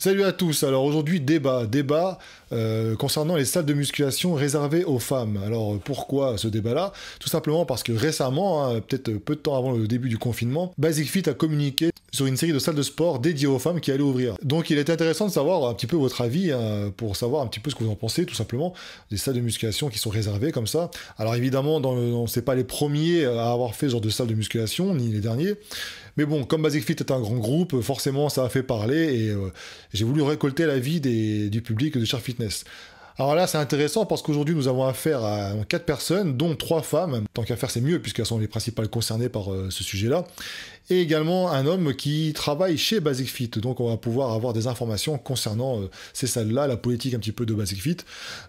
Salut à tous, alors aujourd'hui débat concernant les salles de musculation réservées aux femmes. Alors pourquoi ce débat-là? Tout simplement parce que récemment, peut-être peu de temps avant le début du confinement, Basic Fit a communiqué sur une série de salles de sport dédiées aux femmes qui allaient ouvrir. Donc il était intéressant de savoir un petit peu votre avis, pour savoir un petit peu ce que vous en pensez, tout simplement, des salles de musculation qui sont réservées comme ça. Alors évidemment, c'est pas les premiers à avoir fait ce genre de salles de musculation, ni les derniers. Mais bon, comme Basic Fit est un grand groupe, forcément ça a fait parler et j'ai voulu récolter l'avis du public de Char Fitness. Alors là, c'est intéressant parce qu'aujourd'hui, nous avons affaire à 4 personnes, dont 3 femmes. Tant qu'à faire, c'est mieux puisqu'elles sont les principales concernées par ce sujet-là. Et également un homme qui travaille chez Basic Fit. Donc on va pouvoir avoir des informations concernant ces salles-là, la politique un petit peu de Basic Fit.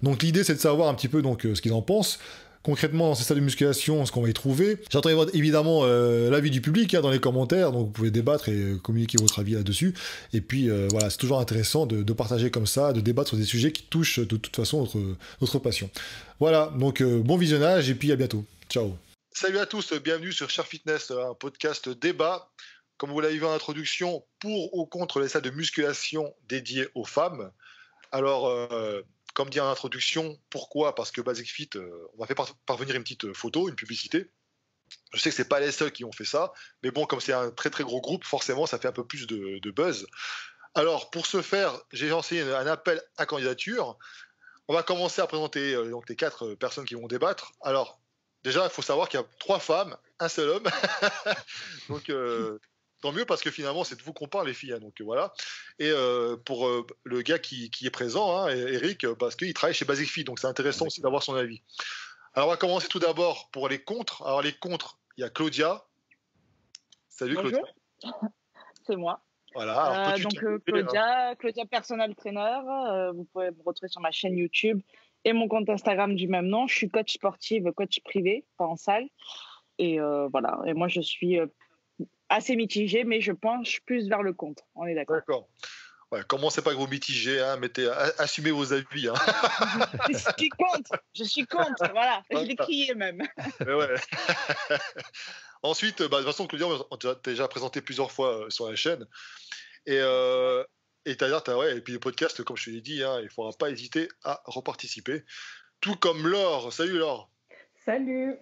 Donc l'idée, c'est de savoir un petit peu ce qu'ils en pensent. Concrètement, dans ces salles de musculation, ce qu'on va y trouver. J'attends évidemment l'avis du public dans les commentaires, donc vous pouvez débattre et communiquer votre avis là-dessus. Et puis voilà, c'est toujours intéressant de partager comme ça, de débattre sur des sujets qui touchent de toute façon notre passion. Voilà, donc bon visionnage et puis à bientôt. Ciao. Salut à tous, bienvenue sur Char Fitness, un podcast débat. Comme vous l'avez vu en introduction, pour ou contre les salles de musculation dédiées aux femmes. Alors, comme dit en introduction, pourquoi? Parce que Basic Fit, on m'a fait parvenir une petite photo, une publicité. Je sais que c'est pas les seuls qui ont fait ça, mais bon, comme c'est un très très gros groupe, forcément, ça fait un peu plus de buzz. Alors, pour ce faire, j'ai lancé un appel à candidature. On va commencer à présenter donc les 4 personnes qui vont débattre. Alors, déjà, il faut savoir qu'il y a 3 femmes, un seul homme. Donc, tant mieux parce que finalement, c'est de vous qu'on parle, les filles. Donc voilà. Et pour le gars qui est présent, Eric, parce qu'il travaille chez Basic Fit. Donc c'est intéressant aussi d'avoir son avis. Alors on va commencer tout d'abord pour les contres. Alors les contres, il y a Claudia. Salut. Bonjour. Claudia. C'est moi. Voilà. Alors, Claudia personal trainer. Vous pouvez me retrouver sur ma chaîne YouTube et mon compte Instagram du même nom. Je suis coach sportive, coach privé, pas en salle. Et voilà. Et moi, je suis assez mitigée, mais je penche plus vers le contre. On est d'accord. D'accord. Ouais, commencez pas que vous mitigez, assumez vos avis. Je suis contre, voilà. Je l'ai crié même. Ouais. Ensuite, de toute façon, Claudia, on t'a déjà présenté plusieurs fois sur la chaîne. Et puis le podcast, comme je te l'ai dit, il ne faudra pas hésiter à reparticiper. Tout comme Laure. Salut Laure. Salut.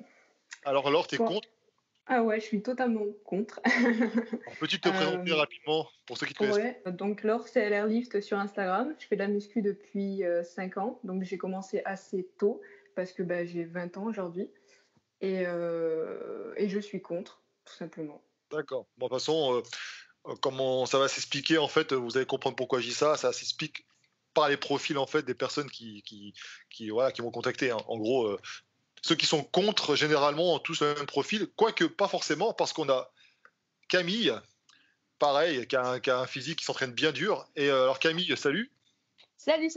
Alors Laure, t'es contre? Ah ouais, je suis totalement contre. Peux-tu te présenter rapidement pour ceux qui te connaissent? Ouais, donc Laure, c'est LR Lift sur Instagram. Je fais de la muscu depuis 5 ans, donc j'ai commencé assez tôt parce que j'ai 20 ans aujourd'hui et je suis contre, tout simplement. D'accord. Bon, de toute façon, comment ça va s'expliquer, en fait, vous allez comprendre pourquoi je dis ça. Ça s'explique par les profils en fait des personnes qui vont contacter. En gros. Ceux qui sont contre, généralement, ont tous le même profil, quoique pas forcément, parce qu'on a Camille, pareil, qui a un physique qui s'entraîne bien dur. Et alors Camille, salut. Salut.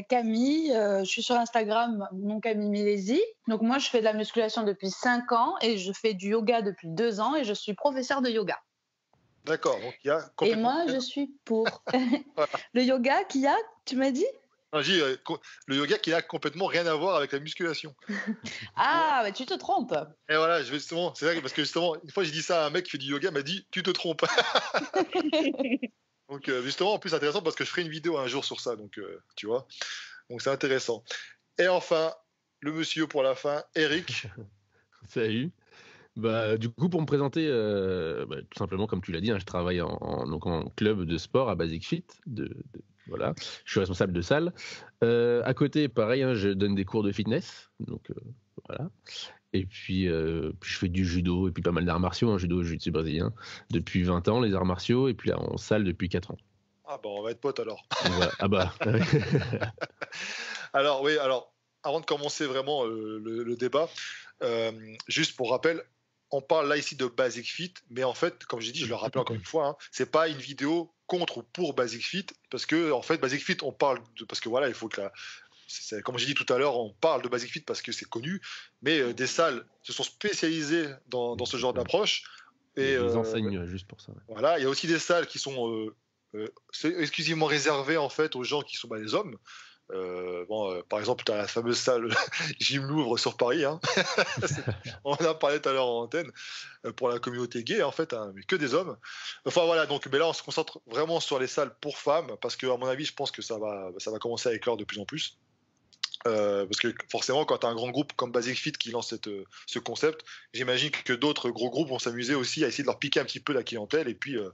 Camille, je suis sur Instagram, mon Camille Milesi. Donc moi, je fais de la musculation depuis 5 ans et je fais du yoga depuis 2 ans et je suis professeure de yoga. D'accord. Donc, et moi, je suis pour. Voilà. Le yoga tu m'as dit? Le yoga qui n'a complètement rien à voir avec la musculation. Tu te trompes. Et voilà, justement, c'est vrai parce que justement, une fois j'ai dit ça à un mec qui fait du yoga, il m'a dit tu te trompes. Donc justement, en plus c'est intéressant parce que je ferai une vidéo un jour sur ça, donc tu vois. Donc c'est intéressant. Et enfin, le monsieur pour la fin, Eric. Salut. Du coup, pour me présenter, tout simplement, comme tu l'as dit, je travaille en club de sport à Basic Fit. Voilà, je suis responsable de salle. À côté, pareil, je donne des cours de fitness. Donc, voilà. Et puis, je fais du judo et puis pas mal d'arts martiaux. Judo, jiu-jitsu brésilien. Depuis 20 ans, les arts martiaux. Et puis là, en salle depuis 4 ans. Ah on va être potes alors. Voilà. Alors, avant de commencer vraiment le débat, juste pour rappel, on parle là ici de Basic Fit, mais en fait, comme j'ai dit, je le rappelle encore une fois, c'est pas une vidéo contre ou pour Basic Fit, parce que en fait, Basic Fit, on parle parce que voilà, il faut que comme j'ai dit tout à l'heure, on parle de Basic Fit parce que c'est connu, mais des salles se sont spécialisées dans ce genre d'approche. Et ils enseignent juste pour ça. Ouais. Voilà, il y a aussi des salles qui sont exclusivement réservées en fait aux gens qui sont les hommes. Par exemple, tu as la fameuse salle Gym Louvre sur Paris, hein. On en a parlé tout à l'heure en antenne, pour la communauté gay, en fait, hein, mais que des hommes. Enfin voilà, donc mais là, on se concentre vraiment sur les salles pour femmes, parce qu'à mon avis, je pense que ça va commencer à éclore de plus en plus. Parce que forcément, quand tu as un grand groupe comme Basic Fit qui lance ce concept, j'imagine que d'autres gros groupes vont s'amuser aussi à essayer de leur piquer un petit peu la clientèle et puis vont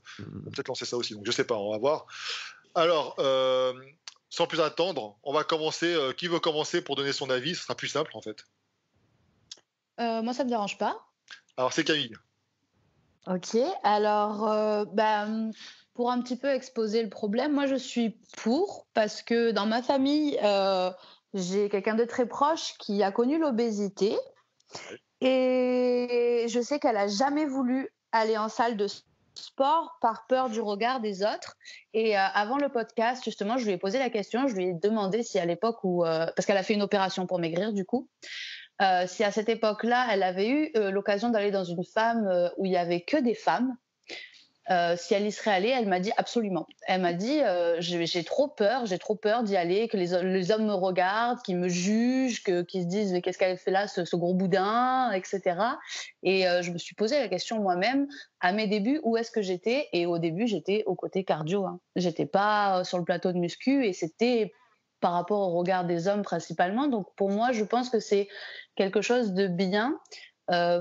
peut-être lancer ça aussi. Donc je sais pas, on va voir. Alors, sans plus attendre, on va commencer. Qui veut commencer pour donner son avis? Ce sera plus simple en fait. Moi, ça me dérange pas. Alors c'est Camille. Ok, alors pour un petit peu exposer le problème, moi je suis pour parce que dans ma famille, j'ai quelqu'un de très proche qui a connu l'obésité et je sais qu'elle a jamais voulu aller en salle de sport par peur du regard des autres. Et avant le podcast, justement, je lui ai posé la question, je lui ai demandé si à l'époque où, parce qu'elle a fait une opération pour maigrir du coup, si à cette époque-là, elle avait eu l'occasion d'aller dans une femme où il y avait que des femmes. Si elle y serait allée, elle m'a dit absolument. Elle m'a dit j'ai trop peur d'y aller, que les hommes me regardent, qu'ils me jugent, qu'ils se disent mais qu'est-ce qu'elle fait là, ce gros boudin, etc. Et je me suis posé la question moi-même à mes débuts où est-ce que j'étais. Et au début, j'étais au côté cardio. Hein. J'étais pas sur le plateau de muscu et c'était par rapport au regard des hommes principalement. Donc pour moi, je pense que c'est quelque chose de bien.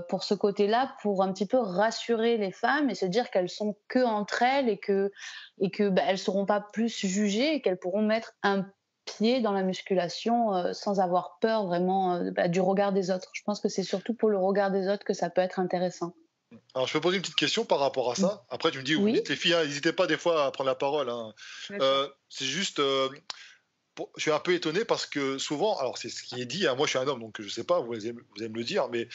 Pour ce côté-là, pour un petit peu rassurer les femmes et se dire qu'elles sont que entre elles et que elles seront pas plus jugées et qu'elles pourront mettre un pied dans la musculation sans avoir peur vraiment du regard des autres. Je pense que c'est surtout pour le regard des autres que ça peut être intéressant. Alors je peux poser une petite question par rapport à ça. Après tu me dis, vous Oui. me dites les filles, hein, n'hésitez pas des fois à prendre la parole. Hein. C'est juste, je suis un peu étonné parce que souvent, alors c'est ce qui est dit. Hein, moi je suis un homme donc je sais pas, vous allez me le dire, mais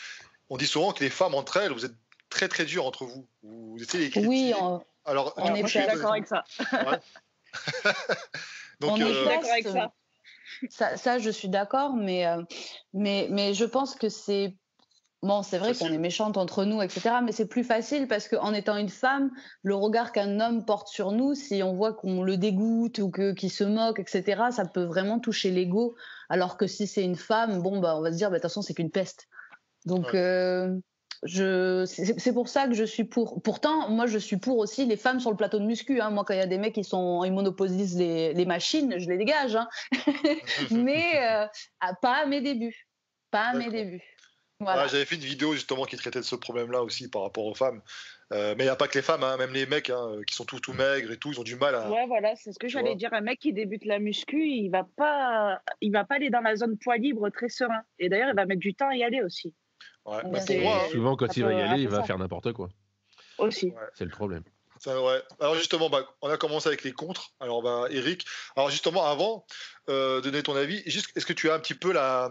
on dit souvent que les femmes entre elles, vous êtes très très dur entre vous. Vous essayez les critiques. Oui, alors moi, je suis d'accord avec ça. Ouais. Donc, on est d'accord avec ça. Ça, je suis d'accord, mais je pense que c'est bon, c'est vrai qu'on est méchante entre nous, etc. Mais c'est plus facile parce qu'en étant une femme, le regard qu'un homme porte sur nous, si on voit qu'on le dégoûte ou qu'il se moque, etc., ça peut vraiment toucher l'ego. Alors que si c'est une femme, bon, on va se dire, de toute façon, c'est qu'une peste. Donc, c'est pour ça que je suis pour. Pourtant, moi, je suis pour aussi les femmes sur le plateau de muscu. Hein. Moi, quand il y a des mecs ils monopolisent les machines, je les dégage. Hein. Mais pas à mes débuts. Pas à mes débuts. Voilà. J'avais fait une vidéo justement qui traitait de ce problème-là aussi par rapport aux femmes. Mais il n'y a pas que les femmes, hein, même les mecs qui sont tout maigres et tout, ils ont du mal à. Ouais, voilà, c'est ce que j'allais dire. Un mec qui débute la muscu, il va pas aller dans la zone poids libre très serein. Et d'ailleurs, il va mettre du temps à y aller aussi. Ouais. Pour moi, souvent, quand il va y aller, il va faire n'importe quoi. Aussi. Ouais. C'est le problème. Ça, ouais. Alors justement, on a commencé avec les contres. Alors Eric, alors justement avant de donner ton avis, est-ce que tu as un petit peu la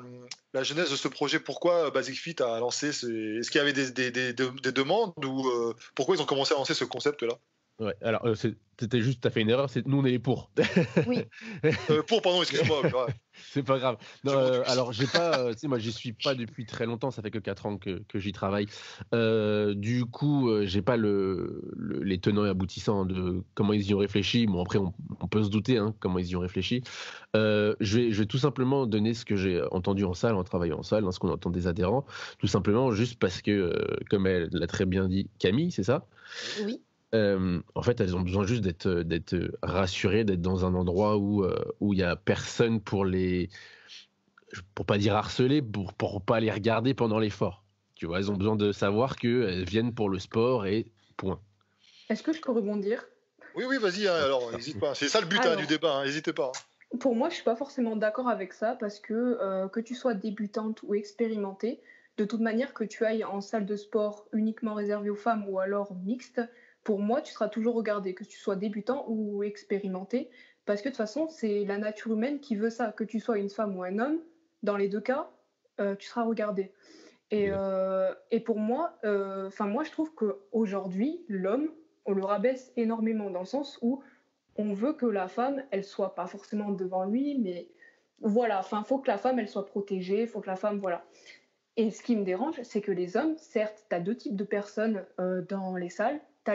genèse de ce projet? Pourquoi Basic Fit a lancé est-ce qu'il y avait des demandes ou pourquoi ils ont commencé à lancer ce concept-là? Ouais, alors t'as fait une erreur, nous on est pour. Oui. Pardon, excuse-moi. Ouais. C'est pas grave. Non, alors j'ai pas, moi j'y suis pas depuis très longtemps, ça fait que 4 ans que j'y travaille. Du coup, j'ai pas les tenants et aboutissants de comment ils y ont réfléchi. Bon après on peut se douter comment ils y ont réfléchi. Je vais tout simplement donner ce que j'ai entendu en salle, en travaillant en salle, ce qu'on entend des adhérents, tout simplement juste parce que, comme elle l'a très bien dit Camille, c'est ça? Oui. En fait, elles ont besoin juste d'être rassurées, d'être dans un endroit où il y a personne pour pas dire harceler, pour pas les regarder pendant l'effort. Tu vois, elles ont besoin de savoir qu'elles viennent pour le sport et point. Est-ce que je peux rebondir? Oui, vas-y. Alors, n'hésite pas. C'est ça le but du débat. N'hésitez pas. Pour moi, je suis pas forcément d'accord avec ça parce que tu sois débutante ou expérimentée, de toute manière que tu ailles en salle de sport uniquement réservée aux femmes ou alors mixte, pour moi, tu seras toujours regardé, que tu sois débutant ou expérimenté, parce que de toute façon, c'est la nature humaine qui veut ça, que tu sois une femme ou un homme, dans les deux cas, tu seras regardé. Et pour moi, moi, je trouve qu'aujourd'hui, l'homme, on le rabaisse énormément dans le sens où on veut que la femme, elle soit pas forcément devant lui, mais voilà, faut que la femme, elle soit protégée, faut que la femme, voilà. Et ce qui me dérange, c'est que les hommes, certes, tu as deux types de personnes dans les salles. t'as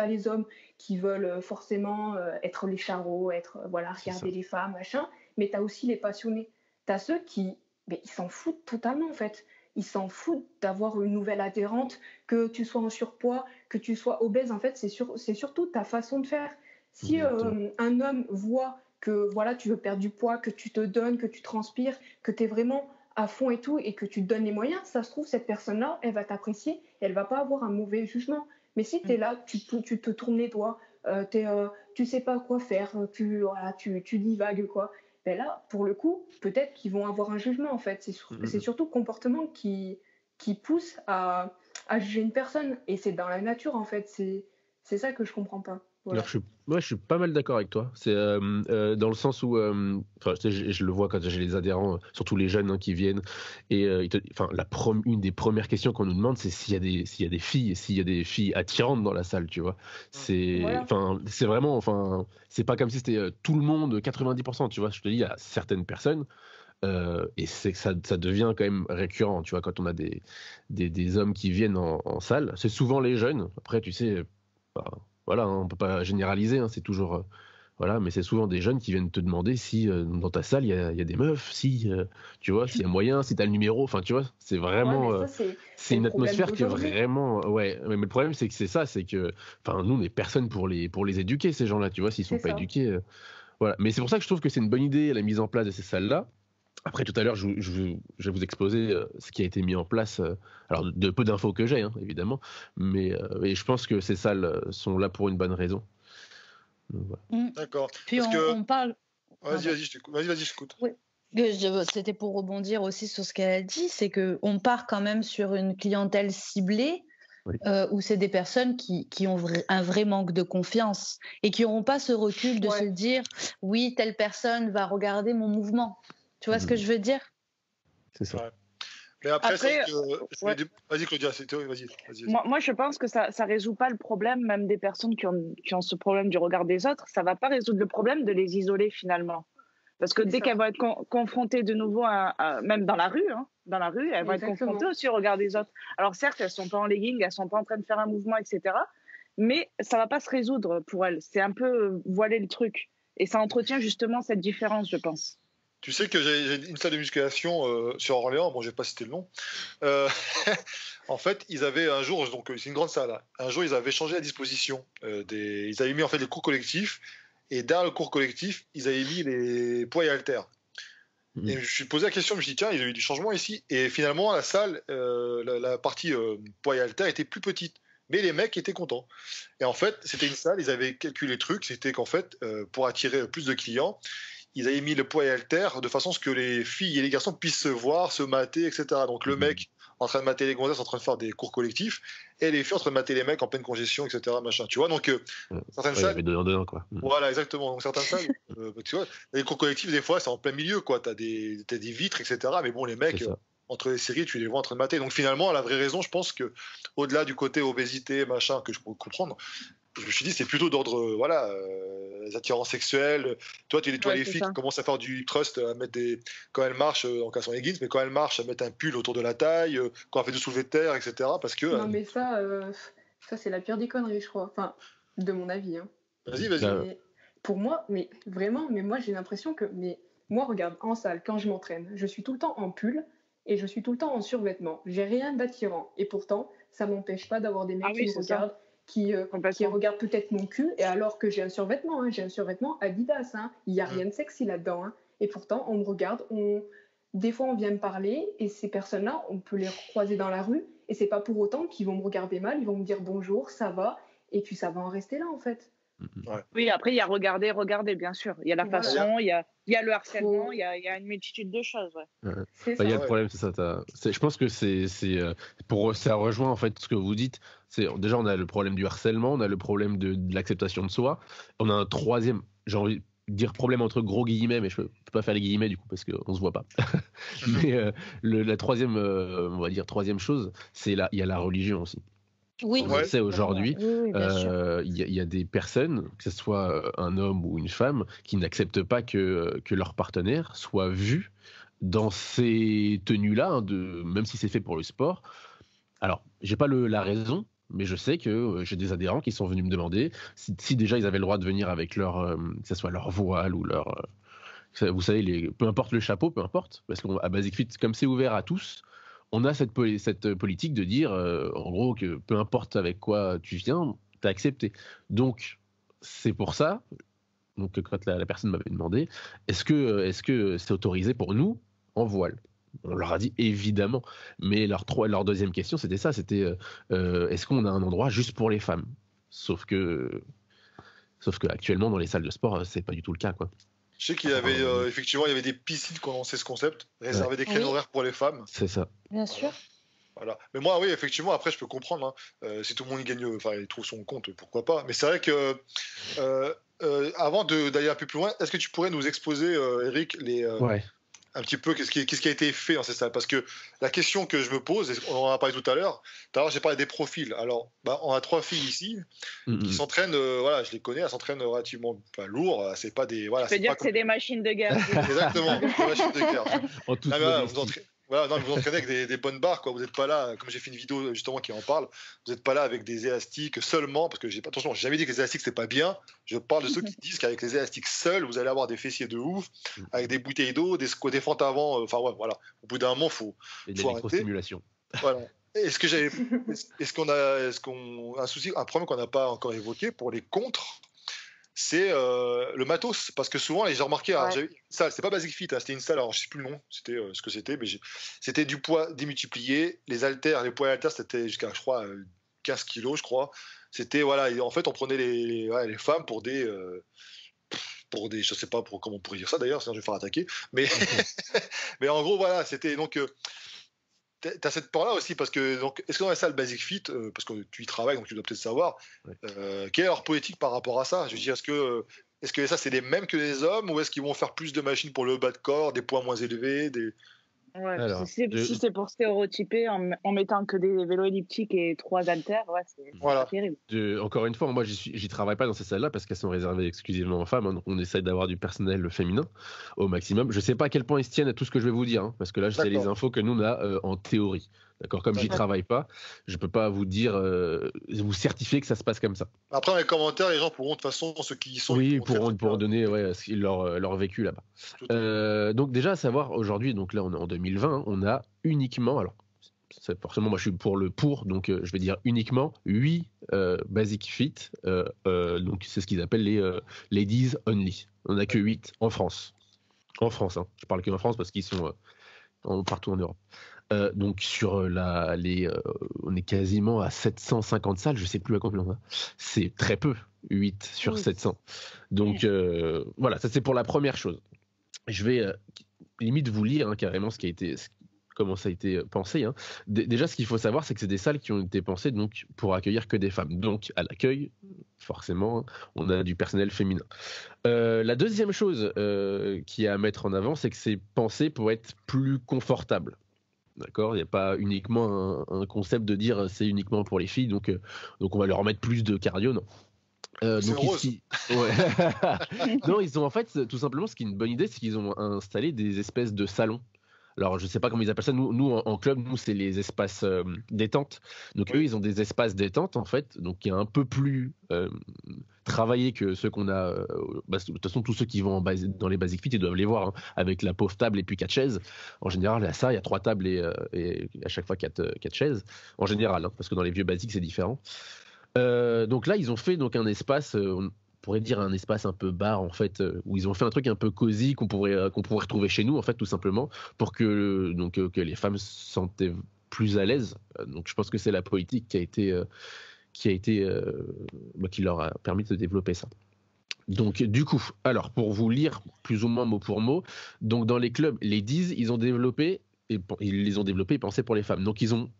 les hommes qui veulent forcément être les charros, regarder les femmes, machin, mais t'as aussi les passionnés. T'as ceux qui, mais ils s'en foutent totalement en fait. Ils s'en foutent d'avoir une nouvelle adhérente, que tu sois en surpoids, que tu sois obèse. En fait, c'est surtout ta façon de faire. Si un homme voit que voilà, tu veux perdre du poids, que tu te donnes, que tu transpires, que tu es vraiment à fond et tout, et que tu te donnes les moyens, ça se trouve, cette personne-là, elle va t'apprécier et elle va pas avoir un mauvais jugement. Mais si tu es là, tu te tournes les doigts, tu sais pas quoi faire, tu divagues, quoi. Ben là, pour le coup, peut-être qu'ils vont avoir un jugement, en fait. C'est surtout le comportement qui pousse à juger une personne. Et c'est dans la nature, en fait. C'est ça que je comprends pas. Voilà. Alors, je suis pas mal d'accord avec toi. C'est dans le sens où, je le vois quand j'ai les adhérents, surtout les jeunes qui viennent, et une des premières questions qu'on nous demande, c'est s'il y a des filles attirantes dans la salle, tu vois. C'est vraiment, c'est pas comme si c'était tout le monde, 90%, tu vois. Je te dis, il y a certaines personnes. Et ça devient quand même récurrent, tu vois, quand on a des hommes qui viennent en salle. C'est souvent les jeunes. Après, tu sais, voilà, on peut pas généraliser, c'est toujours voilà, mais c'est souvent des jeunes qui viennent te demander si dans ta salle il y a des meufs, si tu vois, s'il y a moyen, si t'as le numéro, enfin tu vois, c'est vraiment c'est une atmosphère qui est vraiment mais le problème c'est que c'est que nous on n'est personne pour les éduquer, ces gens-là, tu vois, s'ils sont pas éduqués, voilà. Mais c'est pour ça que je trouve que c'est une bonne idée la mise en place de ces salles-là. Après, tout à l'heure, je vais vous exposer ce qui a été mis en place. Alors, de peu d'infos que j'ai, évidemment, mais je pense que ces salles sont là pour une bonne raison. Donc, voilà. D'accord. Puis on parle. Vas-y, je t'écoute. Oui. C'était pour rebondir aussi sur ce qu'elle a dit, c'est qu'on part quand même sur une clientèle ciblée. Oui. Où c'est des personnes qui ont un vrai manque de confiance et qui n'auront pas ce recul de se dire oui, telle personne va regarder mon mouvement. Tu vois ce que je veux dire? C'est ça. Ouais. Mais après vas-y Claudia, vas-y. Moi, je pense que ça résout pas le problème, même des personnes qui ont ce problème du regard des autres. Ça va pas résoudre le problème de les isoler finalement. Parce que dès qu'elles vont être confrontées de nouveau, même dans la rue, elles vont être confrontées aussi au regard des autres. Alors certes, elles sont pas en legging, elles sont pas en train de faire un mouvement, etc. Mais ça va pas se résoudre pour elles. C'est un peu voiler le truc. Et ça entretient justement cette différence, je pense. Tu sais que j'ai une salle de musculation sur Orléans, bon, je vais pas citer le nom. En fait, ils avaient un jour, donc c'est une grande salle, un jour ils avaient changé la disposition. Ils avaient mis en fait les cours collectifs, et derrière le cours collectif, ils avaient mis les poids et haltères. Et je me suis posé la question, je me suis dit tiens, il y a eu du changement ici. Et finalement, la salle, la partie poids et haltères était plus petite. Mais les mecs étaient contents. Et en fait, c'était une salle, ils avaient calculé le truc, c'était qu'en fait, pour attirer plus de clients, ils avaient mis le poids et haltères de façon à ce que les filles et les garçons puissent se voir, se mater, etc. Donc le mec en train de mater les gonzesses, en train de faire des cours collectifs, et les filles en train de mater les mecs en pleine congestion, etc. Machin. Tu vois, donc certaines salles. Il y avait donnant, quoi. Voilà, exactement. Donc certaines salles, tu vois, les cours collectifs, des fois, c'est en plein milieu, quoi. T'as des vitres, etc. Mais bon, les mecs, entre les séries, tu les vois en train de mater. Donc finalement, la vraie raison, je pense que, au-delà du côté obésité, machin, que je peux comprendre, je me suis dit, c'est plutôt d'ordre, les attirances sexuelles. Toi, tu nettoies les filles qui commencent à faire du trust, à mettre quand elles marchent en cassant les leggings, mais quand elles marchent, à mettre un pull autour de la taille, quand elles fait du soulevé de terre, etc. Parce que. Non, mais ça c'est la pire des conneries, je crois. Enfin, de mon avis. Vas-y. Mais pour moi, mais vraiment, moi, j'ai l'impression que. Mais moi, regarde, en salle, quand je m'entraîne, je suis tout le temps en pull et je suis tout le temps en survêtement. J'ai rien d'attirant. Et pourtant, ça m'empêche pas d'avoir des mecs qui me regardent. Qui regarde peut-être mon cul, et alors que j'ai un survêtement Adidas, il n'y a rien de sexy là-dedans, et pourtant on me regarde, des fois on vient me parler, et ces personnes-là, on peut les croiser dans la rue, et c'est pas pour autant qu'ils vont me regarder mal, ils vont me dire bonjour, ça va, et puis ça va en rester là en fait. Ouais. Oui, après il y a regarder, bien sûr, il y a la façon, il y a le harcèlement, il y a une multitude de choses. Il y a le problème, c'est ça. Je pense que ça rejoint en fait ce que vous dites. Déjà, on a le problème du harcèlement, on a le problème de l'acceptation de soi. On a un troisième, j'ai envie de dire problème entre gros guillemets, mais je peux pas faire les guillemets du coup parce qu'on se voit pas. Mais la troisième, on va dire troisième chose, il y a la religion aussi. Oui. On le sait aujourd'hui, il y a des personnes, que ce soit un homme ou une femme, qui n'acceptent pas que leur partenaire soit vu dans ces tenues-là, même si c'est fait pour le sport. Alors, j'ai pas la raison, Mais je sais que j'ai des adhérents qui sont venus me demander si déjà ils avaient le droit de venir avec leur, que ce soit leur voile ou leur, vous savez, peu importe le chapeau, peu importe, parce qu'à Basic Fit, comme c'est ouvert à tous, on a cette politique de dire, en gros, que peu importe avec quoi tu viens, t'as accepté. Donc, c'est pour ça, donc quand la personne m'avait demandé, est-ce que c'est autorisé pour nous en voile? On leur a dit évidemment, mais leur deuxième question c'était ça, c'était est-ce qu'on a un endroit juste pour les femmes? Sauf que actuellement dans les salles de sport c'est pas du tout le cas, quoi. Je sais qu'il y avait effectivement il y avait des piscines qui ont lancé ce concept, réserver des créneaux horaires pour les femmes. C'est ça. Bien sûr. Voilà. Mais moi, oui, effectivement, après, je peux comprendre. Si tout le monde gagne, enfin, il trouve son compte, pourquoi pas. Mais c'est vrai que avant d'aller un peu plus loin, est-ce que tu pourrais nous exposer, Eric, un petit peu qu'est-ce qui a été fait dans ces salles? Parce que la question que je me pose, et on en a parlé tout à l'heure, j'ai parlé des profils. Alors, on a 3 filles ici qui s'entraînent, voilà, je les connais, elles s'entraînent relativement lourd. C'est pas des. Voilà, je peux dire que c'est des machines de guerre. Exactement, des machines de guerre. En toute vous entraînez avec des bonnes barres, quoi. Vous n'êtes pas là, comme j'ai fait une vidéo justement qui en parle, vous n'êtes pas là avec des élastiques seulement, parce que attention, j'ai jamais dit que les élastiques c'est pas bien. Je parle de ceux qui disent qu'avec les élastiques seuls, vous allez avoir des fessiers de ouf, avec des bouteilles d'eau, des fentes avant. Enfin ouais, voilà. Au bout d'un moment, faut arrêter. Voilà. Est-ce qu'on a un souci, un problème qu'on n'a pas encore évoqué pour les contres? C'est le matos, parce que souvent, j'ai remarqué, j'avais une salle, c'est pas Basic Fit, c'était une salle, alors je sais plus le nom, c'était ce que c'était, mais c'était du poids démultiplié, les poids haltères, c'était jusqu'à, je crois, 15 kilos, je crois. C'était, voilà, et en fait, on prenait les femmes pour des, je sais pas comment on pourrait dire ça d'ailleurs, sinon je vais me faire attaquer, mais, mais en gros, voilà, c'était donc. T'as cette part-là aussi, parce que donc, est-ce que dans la salle Basic Fit, parce que tu y travailles, donc tu dois peut-être savoir, quelle est leur politique par rapport à ça? Je veux dire, est-ce que ça c'est les mêmes que les hommes, ou est-ce qu'ils vont faire plus de machines pour le bas de corps, des poids moins élevés, Ouais, alors, si c'est pour stéréotyper en mettant que des vélos elliptiques et 3 haltères, c'est terrible. Encore une fois, moi j'y travaille pas dans ces salles-là parce qu'elles sont réservées exclusivement aux femmes, donc on essaie d'avoir du personnel féminin au maximum. Je sais pas à quel point ils se tiennent à tout ce que je vais vous dire, parce que là c'est les infos que nous on a en théorie. D'accord, comme j'y travaille pas, je peux pas vous dire, vous certifier que ça se passe comme ça. Après dans les commentaires, les gens pourront de toute façon, ceux qui y sont, pourront donner leur vécu là-bas. Donc déjà à savoir aujourd'hui, donc là on est en 2020, on a uniquement, alors forcément moi je suis pour, donc je vais dire uniquement 8 Basic Fit, donc c'est ce qu'ils appellent les Ladies Only. On a que 8 en France. En France, je parle que en France parce qu'ils sont partout en Europe. Donc sur on est quasiment à 750 salles, je sais plus à combien on a. C'est très peu, 8 sur 700. Donc voilà, ça c'est pour la première chose. Je vais limite vous lire carrément comment ça a été pensé. Déjà, ce qu'il faut savoir, c'est que c'est des salles qui ont été pensées donc pour accueillir que des femmes. Donc à l'accueil, forcément, on a du personnel féminin. La deuxième chose qui est à mettre en avant, c'est que c'est pensé pour être plus confortable. D'accord, il n'y a pas uniquement un concept de dire c'est uniquement pour les filles, donc on va leur mettre plus de cardio, non. Donc ici, non, ils ont en fait tout simplement, ce qui est une bonne idée, c'est qu'ils ont installé des espèces de salons. Alors, je sais pas comment ils appellent ça. Nous en club, c'est les espaces détente. Donc, eux, ils ont des espaces détente, en fait, donc qui est un peu plus travaillé que ceux qu'on a. De toute façon, tous ceux qui vont dans les Basic Fit, ils doivent les voir, avec la pauvre table et puis 4 chaises. En général, il y a 3 tables et à chaque fois 4 chaises. En général, parce que dans les vieux Basic, c'est différent. Donc là, ils ont fait un espace. On pourrait dire un espace un peu bar en fait, où ils ont fait un truc un peu cosy qu'on pourrait retrouver chez nous en fait, tout simplement, pour que les femmes se sentent plus à l'aise. Donc je pense que c'est la politique qui leur a permis de développer ça. Donc du coup, alors pour vous lire plus ou moins mot pour mot, donc dans les clubs, les Ladies, ils les ont développés et pensés pour les femmes. Donc ils ont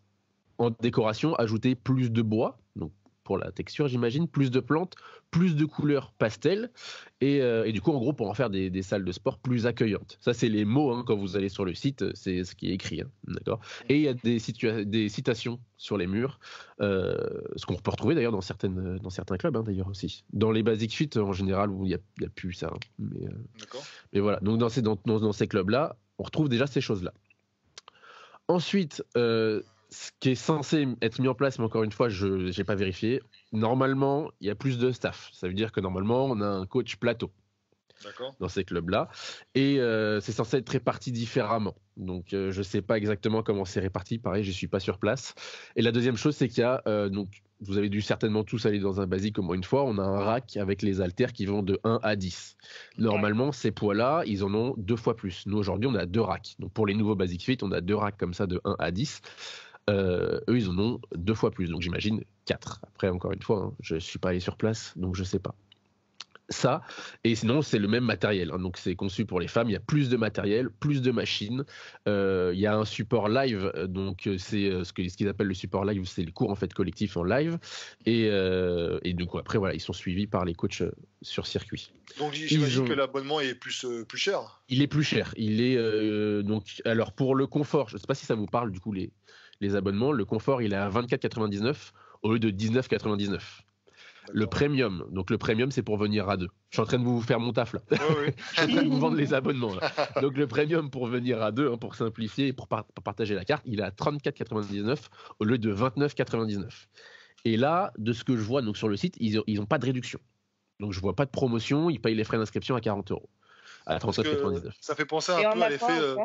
en décoration ajouté plus de bois, donc pour la texture, j'imagine, plus de plantes, plus de couleurs pastel, et du coup, en gros, pour en faire des salles de sport plus accueillantes. Ça, c'est les mots, quand vous allez sur le site, c'est ce qui est écrit, d'accord. Et il y a des citations sur les murs, ce qu'on peut retrouver d'ailleurs dans certains clubs, d'ailleurs aussi. Dans les Basic Fit, en général, il n'y a plus ça. Mais voilà, donc dans ces clubs-là, on retrouve déjà ces choses-là. Ensuite, ce qui est censé être mis en place, mais encore une fois, je n'ai pas vérifié, normalement, il y a plus de staff. Ça veut dire que normalement, on a un coach plateau. D'accord. Dans ces clubs-là. Et c'est censé être réparti différemment. Donc, je ne sais pas exactement comment c'est réparti. Pareil, je ne suis pas sur place. Et la deuxième chose, c'est qu'il y a... donc, vous avez dû certainement tous aller dans un basique au moins une fois. On a un rack avec les haltères qui vont de 1 à 10. Normalement, ces poids-là, ils en ont 2 fois plus. Nous, aujourd'hui, on a 2 racks. Donc, pour les nouveaux Basic Fit, on a 2 racks comme ça de 1 à 10. Eux, ils en ont 2 fois plus. Donc, j'imagine 4. Après, encore une fois, je ne suis pas allé sur place, donc je ne sais pas. Ça, et sinon c'est le même matériel, hein. Donc c'est conçu pour les femmes, il y a plus de matériel, plus de machines, il y a un support live, donc c'est ce qu'ils appellent le support live, c'est les cours en fait collectifs en live, et donc après voilà, ils sont suivis par les coachs sur circuit. Donc j'imagine que l'abonnement est plus cher. Il est plus cher, il est donc alors pour le confort, je ne sais pas si ça vous parle du coup les abonnements, le confort il est à 24,99 au lieu de 19,99. Le premium, donc le premium c'est pour venir à 2. Je suis en train de vous faire mon taf là. Oui. Je suis en train de vous vendre les abonnements là. Donc le premium pour venir à 2, hein, pour simplifier, pour partager la carte, il est à 34,99 au lieu de 29,99. Et là, de ce que je vois donc sur le site, ils n'ont pas de réduction. Donc je vois pas de promotion, ils payent les frais d'inscription à 40 € à 39,99. Ça fait penser un peu à l'effet.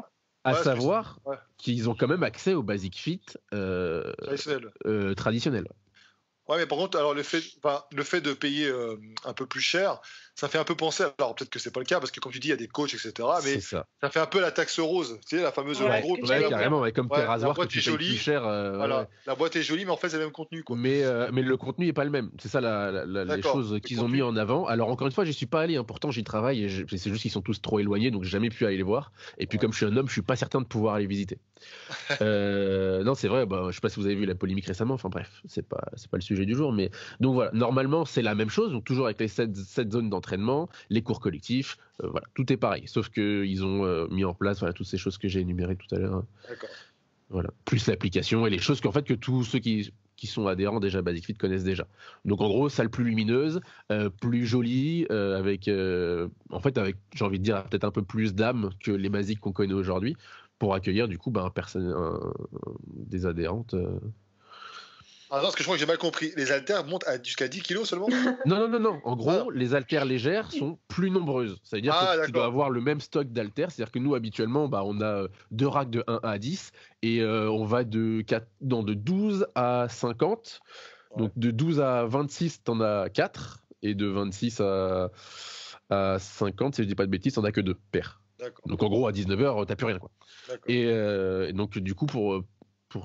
À savoir qu'ils ont quand même accès au Basic Fit traditionnel. Ouais, mais par contre, alors le fait de payer un peu plus cher, ça fait un peu penser. Alors peut-être que c'est pas le cas parce que comme tu dis, il y a des coachs, etc. Mais ça fait un peu la taxe rose, tu sais, la fameuse. Carrément, comme tes rasoirs que tu payes plus cher. Voilà, la boîte est jolie, mais en fait c'est le même contenu, quoi. Mais le contenu est pas le même. C'est ça les choses qu'ils ont mis en avant. Alors encore une fois, j'y suis pas allé. Hein. Pourtant, j'y travaille. C'est juste qu'ils sont tous trop éloignés, donc j'ai jamais pu aller les voir. Et puis comme je suis un homme, je suis pas certain de pouvoir aller visiter. Non, c'est vrai. Je sais pas si vous avez vu la polémique récemment. Enfin bref, c'est pas le sujet du jour. Mais donc voilà, normalement c'est la même chose. Donc toujours avec les 7 zones d'entraînement, les cours collectifs, voilà, tout est pareil. Sauf que ils ont mis en place toutes ces choses que j'ai énumérées tout à l'heure. D'accord. Voilà, plus l'application et les choses qu'en fait que tous ceux qui sont adhérents déjà à Basic Fit connaissent déjà. Donc en gros, salle plus lumineuse, plus jolie, avec j'ai envie de dire peut-être un peu plus d'âme que les basiques qu'on connaît aujourd'hui, pour accueillir du coup des adhérentes. Ah non, parce que je crois que j'ai mal compris. Les haltères montent jusqu'à 10 kilos seulement. Non. En gros, les haltères légères sont plus nombreuses. Ça veut dire que tu dois avoir le même stock d'haltères. C'est-à-dire que nous, habituellement, on a 2 racks de 1 à 10 et on va de 12 à 50. Ouais. Donc de 12 à 26, t'en as 4. Et de 26 à 50, si je dis pas de bêtises, t'en as que 2 paires. D'accord. Donc en gros, à 19h, t'as plus rien, quoi. Et donc du coup, pour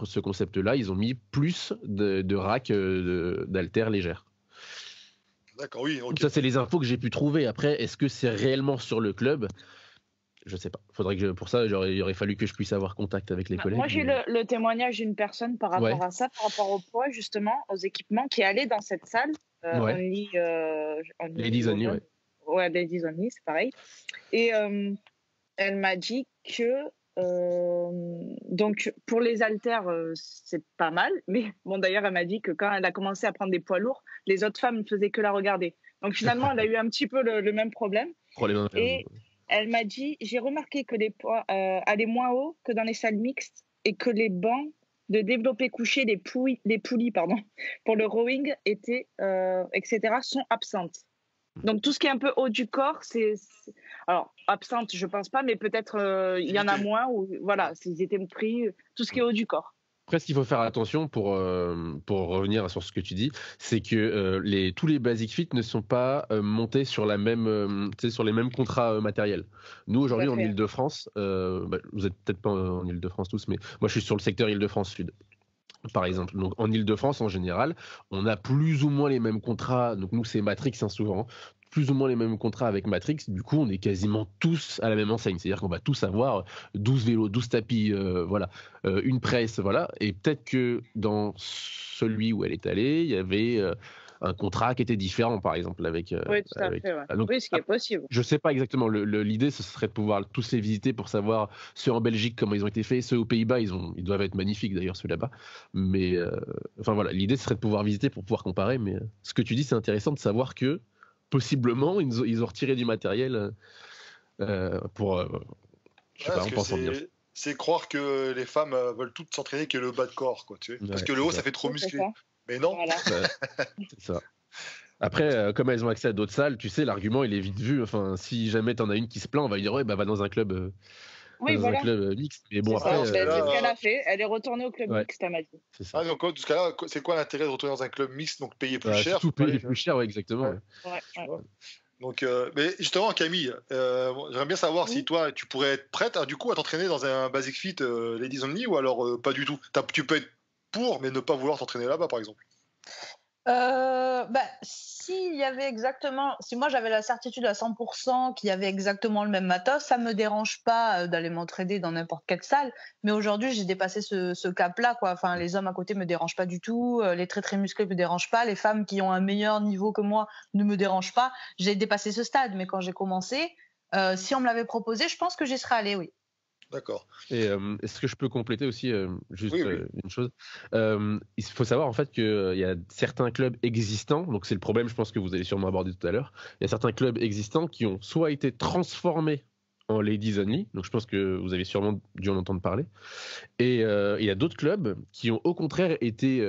ce concept-là, ils ont mis plus de racks d'haltères légères. D'accord, oui. Okay. Ça, c'est les infos que j'ai pu trouver. Après, est-ce que c'est réellement sur le club ? Je ne sais pas. Pour ça, il aurait fallu que je puisse avoir contact avec les collègues. Moi, j'ai le témoignage d'une personne par rapport à ça, par rapport au poids, justement, aux équipements, qui est allée dans cette salle. Ladies Only, ouais. Ouais, Ladies Only, c'est pareil. Et elle m'a dit que donc pour les haltères c'est pas mal, mais bon, d'ailleurs elle m'a dit que quand elle a commencé à prendre des poids lourds, les autres femmes ne faisaient que la regarder, donc finalement elle a eu un petit peu le même problème. Et elle m'a dit, j'ai remarqué que les poids allaient moins haut que dans les salles mixtes et que les bancs de développé couché, les poulies pour le rowing etc. sont absentes. Donc tout ce qui est un peu haut du corps, alors absente, je pense pas, mais peut-être il y en a moins, ou voilà, ils étaient pris tout ce qui est haut du corps. Après, ce qu'il faut faire attention pour revenir sur ce que tu dis, c'est que tous les Basic Fit ne sont pas montés sur sur les mêmes contrats matériels. Nous aujourd'hui en Île-de-France, vous êtes peut-être pas en Île-de-France tous, mais moi je suis sur le secteur Île-de-France Sud. Par exemple, donc en Île-de-France en général, on a plus ou moins les mêmes contrats. Donc nous c'est Matrix souvent, plus ou moins les mêmes contrats avec Matrix. Du coup, on est quasiment tous à la même enseigne. C'est-à-dire qu'on va tous avoir 12 vélos, 12 tapis, une presse, voilà. Et peut-être que dans celui où elle est allée, il y avait un contrat qui était différent, par exemple, avec. Oui, tout à fait. Ouais. Donc, oui, ce qui est possible. Je sais pas exactement. L'idée, ce serait de pouvoir tous les visiter pour savoir ceux en Belgique comment ils ont été faits, ceux aux Pays-Bas, ils doivent être magnifiques d'ailleurs ceux là-bas. Mais enfin voilà, l'idée ce serait de pouvoir visiter pour pouvoir comparer. Mais ce que tu dis, c'est intéressant de savoir que possiblement ils ont retiré du matériel pour. Je sais pas, en pensant bien. c'est croire que les femmes veulent toutes s'entraîner que le bas de corps, quoi, tu sais. Parce que le haut, ça fait trop musclé. Mais non. Voilà. C'est ça. Après, comme elles ont accès à d'autres salles, tu sais, l'argument, il est vite vu. Enfin, si jamais t'en as une qui se plaint, on va lui dire, ouais, bah, va dans un club, un club mixte. Mais bon, c'est après. c'est ce qu'elle a fait. Elle est retournée au club mixte, elle m'a dit. C'est ça. Donc, dans ce cas-là, c'est quoi l'intérêt de retourner dans un club mixte, donc payer plus cher? Tout payer plus cher, ouais, exactement. Ouais. Donc, mais justement, Camille, j'aimerais bien savoir si toi, tu pourrais être prête du coup à t'entraîner dans un Basic Fit Ladies Only, ou alors pas du tout. Tu peux être pour, mais ne pas vouloir t'entraîner là-bas, par exemple. Si moi j'avais la certitude à 100% qu'il y avait exactement le même matos, ça me dérange pas d'aller m'entraîner dans n'importe quelle salle. Mais aujourd'hui, j'ai dépassé ce cap-là, quoi. Enfin, les hommes à côté me dérangent pas du tout, les très très musclés me dérangent pas, les femmes qui ont un meilleur niveau que moi ne me dérangent pas. J'ai dépassé ce stade, mais quand j'ai commencé, si on me l'avait proposé, je pense que j'y serais allée, oui. D'accord. Et est-ce que je peux compléter aussi juste une chose? Il faut savoir en fait qu'il y a certains clubs existants, donc c'est le problème, je pense que vous allez sûrement aborder tout à l'heure. Il y a certains clubs existants qui ont soit été transformés en Ladies Only, donc je pense que vous avez sûrement dû en entendre parler. Et il y a d'autres clubs qui ont au contraire été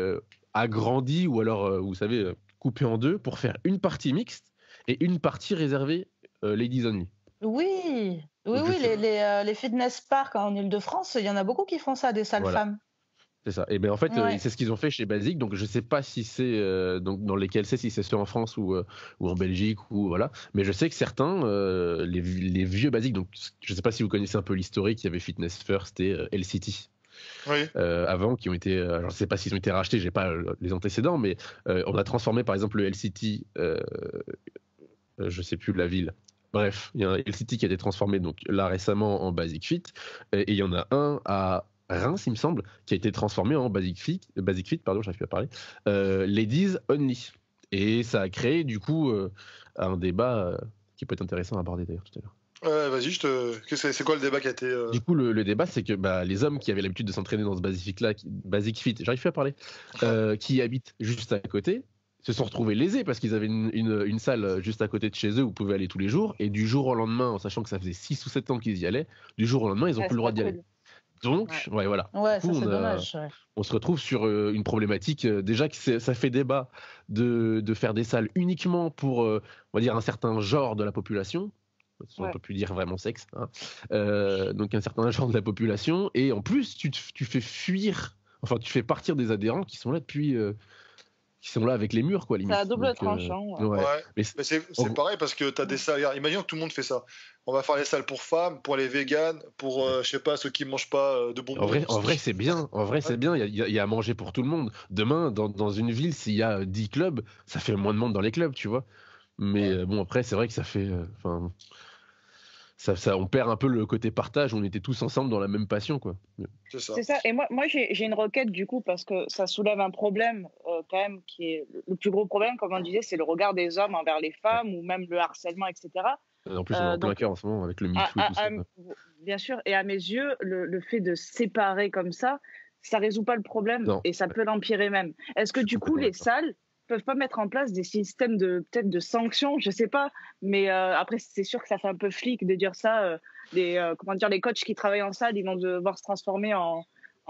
agrandis ou alors, vous savez, coupés en deux pour faire une partie mixte et une partie réservée Ladies Only. Oui, les fitness parks en Ile-de-France, il y en a beaucoup qui font ça, des salles femmes. C'est ça. Et bien en fait, c'est ce qu'ils ont fait chez Basic. Donc je sais pas si c'est donc dans lesquels si c'est en France ou en Belgique ou voilà. Mais je sais que certains, les vieux Basic. Donc je sais pas si vous connaissez un peu l'historique. Il y avait Fitness First et LCT. Oui. Avant, qui ont été, alors je sais pas s'ils ont été rachetés. J'ai pas les antécédents, mais on a transformé par exemple le LCT. Je sais plus la ville. Bref, il y a un LCT qui a été transformé donc là récemment en Basic Fit et il y en a un à Reims, il me semble, qui a été transformé en Basic Fit, pardon, j'arrive plus à parler, Ladies Only. Et ça a créé du coup un débat qui peut être intéressant à aborder d'ailleurs tout à l'heure. Vas-y, c'est quoi le débat qui a été Du coup, le débat, c'est que les hommes qui avaient l'habitude de s'entraîner dans ce Basic Fit, j'arrive plus à parler, qui habitent juste à côté, se sont retrouvés lésés parce qu'ils avaient une salle juste à côté de chez eux où ils pouvaient aller tous les jours, et du jour au lendemain, en sachant que ça faisait 6 ou 7 ans qu'ils y allaient, du jour au lendemain, ils n'ont plus le droit d'y aller. Donc, voilà. Ouais, coup, ça c'est dommage. On se retrouve sur une problématique, déjà que ça fait débat de faire des salles uniquement pour, on va dire, un certain genre de la population. On ne peut plus dire vraiment sexe. Hein. Donc un certain genre de la population, et en plus, tu fais fuir, enfin tu fais partir des adhérents qui sont là depuis... qui sont là avec les murs, quoi, limite. C'est à double tranchant. Mais c'est pareil parce que tu as des salles. Imagine que tout le monde fait ça. On va faire les salles pour femmes, pour les véganes, pour, je sais pas, ceux qui mangent pas de bonbons. En vrai, c'est bien. En vrai, c'est bien. Il y a à manger pour tout le monde. Demain, dans une ville, s'il y a 10 clubs, ça fait moins de monde dans les clubs, tu vois. Mais bon, après, c'est vrai que ça fait... on perd un peu le côté partage, on était tous ensemble dans la même passion, quoi. C'est ça. Et moi j'ai une requête du coup, parce que ça soulève un problème quand même, qui est le plus gros problème, comme on disait, c'est le regard des hommes envers les femmes, ou même le harcèlement, etc. En plus, on est en plein cœur en ce moment avec le MeToo et tout ça. Bien sûr, et à mes yeux, le fait de séparer comme ça résout pas le problème, et ça peut l'empirer même. Est-ce que du coup, les salles peuvent pas mettre en place des systèmes peut-être de sanctions, je sais pas, mais après c'est sûr que ça fait un peu flic de dire ça. Les coachs qui travaillent en salle, ils vont devoir se transformer en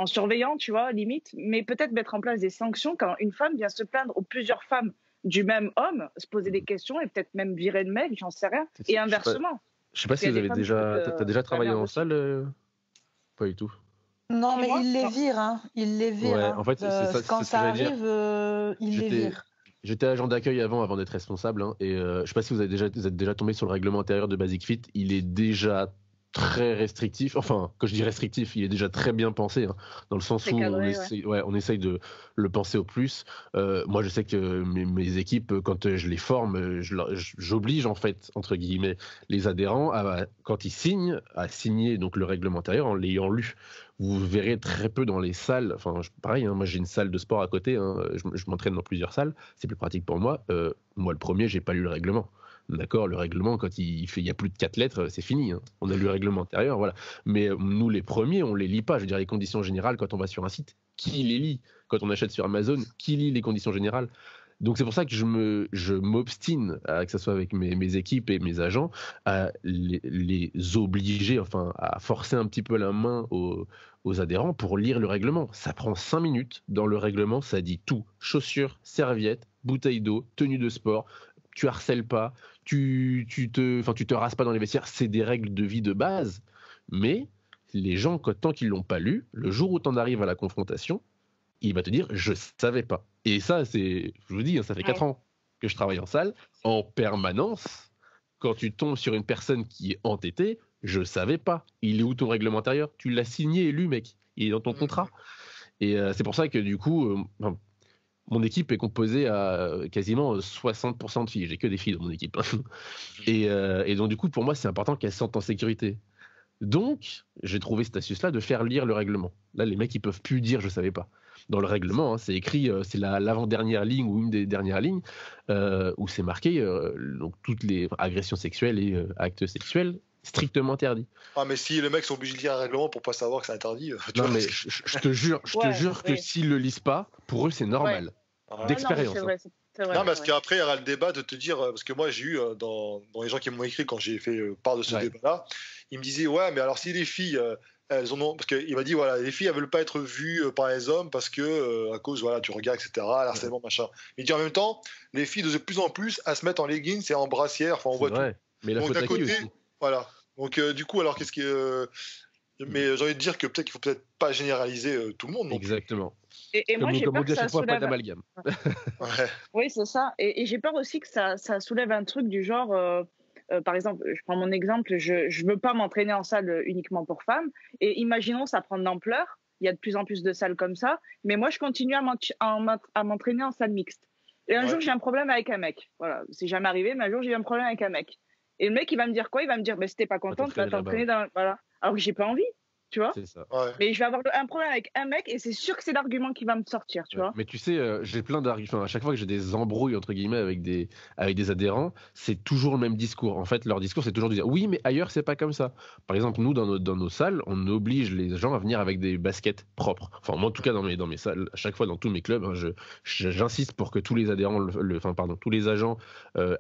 surveillants, tu vois, limite. Mais peut-être mettre en place des sanctions quand une femme vient se plaindre, ou plusieurs femmes du même homme, se poser des questions et peut-être même virer le mec, j'en sais rien. Et inversement. Je sais pas si vous avez t'as déjà travaillé en salle, pas du tout. Non, mais il les vire, hein. Il les vire. Ouais, en fait, quand ça arrive, il les vire. J'étais agent d'accueil avant d'être responsable, hein, et je sais pas si vous êtes déjà tombé sur le règlement intérieur de Basic Fit. Il est déjà très restrictif. Enfin, quand je dis restrictif, il est déjà très bien pensé, hein, dans le sens où on essaye de le penser au plus. Moi, je sais que mes équipes, quand je les forme, j'oblige en fait, entre guillemets, les adhérents quand ils signent, à signer donc le règlement intérieur en l'ayant lu. Vous verrez très peu dans les salles. Enfin, pareil, hein, moi j'ai une salle de sport à côté. Hein, je m'entraîne dans plusieurs salles. C'est plus pratique pour moi. Moi, le premier, j'ai pas lu le règlement. D'accord, le règlement, quand il y a plus de 4 lettres, c'est fini. Hein. On a lu le règlement intérieur, voilà. Mais nous, les premiers, on les lit pas. Je veux dire, les conditions générales, quand on va sur un site, qui les lit? Quand on achète sur Amazon, qui lit les conditions générales? Donc c'est pour ça que je m'obstine, que ce soit avec mes équipes et mes agents, à les obliger, enfin à forcer un petit peu la main aux adhérents pour lire le règlement. Ça prend 5 minutes. Dans le règlement, ça dit tout. Chaussures, serviettes, bouteilles d'eau, tenue de sport. Tu harcèles pas, tu te rases pas dans les vestiaires. C'est des règles de vie de base. Mais les gens, tant qu'ils l'ont pas lu, le jour où tu en arrives à la confrontation, il va te dire « je savais pas ». Et ça, je vous dis, ça fait 4 ans que je travaille en salle, en permanence. Quand tu tombes sur une personne qui est entêtée, je savais pas. Il est où ton règlement intérieur? Tu l'as signé et lu, mec. Il est dans ton contrat. Et c'est pour ça que du coup, mon équipe est composée à quasiment 60% de filles. J'ai que des filles dans mon équipe. Et donc du coup, pour moi, c'est important qu'elles se sentent en sécurité. Donc, j'ai trouvé cette astuce-là de faire lire le règlement. Là, les mecs, ils peuvent plus dire « je savais pas ». Dans le règlement, c'est écrit, c'est l'avant-dernière ligne ou une des dernières lignes où c'est marqué donc toutes les agressions sexuelles et actes sexuels strictement interdits. Ah, mais si les mecs sont obligés de lire un règlement pour pas savoir que c'est interdit. Non, mais je te jure, que s'ils le lisent pas, pour eux, c'est normal. D'expérience. C'est vrai, c'est vrai, non, parce qu'après, il y aura le débat de te dire, parce que moi, j'ai eu dans les gens qui m'ont écrit quand j'ai fait part de ce débat-là, ils me disaient, ouais, mais alors si les filles, elles en ont, parce qu'il m'a dit, voilà, les filles, elles veulent pas être vues par les hommes parce que, à cause, voilà, du regard, etc., l'harcèlement, machin. Il dit en même temps, les filles, de plus en plus, elles se mettent en leggings et en brassière, enfin, on voit tout. Mais la donc, faute à qui aussi. Voilà. Donc, du coup, alors, qu'est-ce que. Mais j'ai envie de dire que peut-être qu'il faut peut-être pas généraliser tout le monde. Exactement. Et moi, j'ai peur que ça soulève... pas d'amalgame. Oui, c'est ça. Et j'ai peur aussi que ça soulève un truc du genre, par exemple, je prends mon exemple, je veux pas m'entraîner en salle uniquement pour femmes. Et imaginons ça prend de l'ampleur. Il y a de plus en plus de salles comme ça. Mais moi, je continue à m'entraîner en salle mixte. Et un jour, j'ai un problème avec un mec. Voilà, c'est jamais arrivé, mais un jour, j'ai eu un problème avec un mec. Et le mec, il va me dire quoi? Il va me dire, si t'es pas content, tu vas t'entraîner dans... Voilà. Alors que j'ai pas envie. Tu vois, mais je vais avoir un problème avec un mec et c'est sûr que c'est l'argument qui va me sortir, tu vois. Mais tu sais, j'ai plein d'arguments. À chaque fois que j'ai des embrouilles entre guillemets avec des adhérents, c'est toujours le même discours. En fait, leur discours c'est toujours de dire oui, mais ailleurs c'est pas comme ça. Par exemple, nous dans nos salles, on oblige les gens à venir avec des baskets propres. Enfin, moi en tout cas dans mes salles, à chaque fois dans tous mes clubs, j'insiste pour que tous les adhérents, tous les agents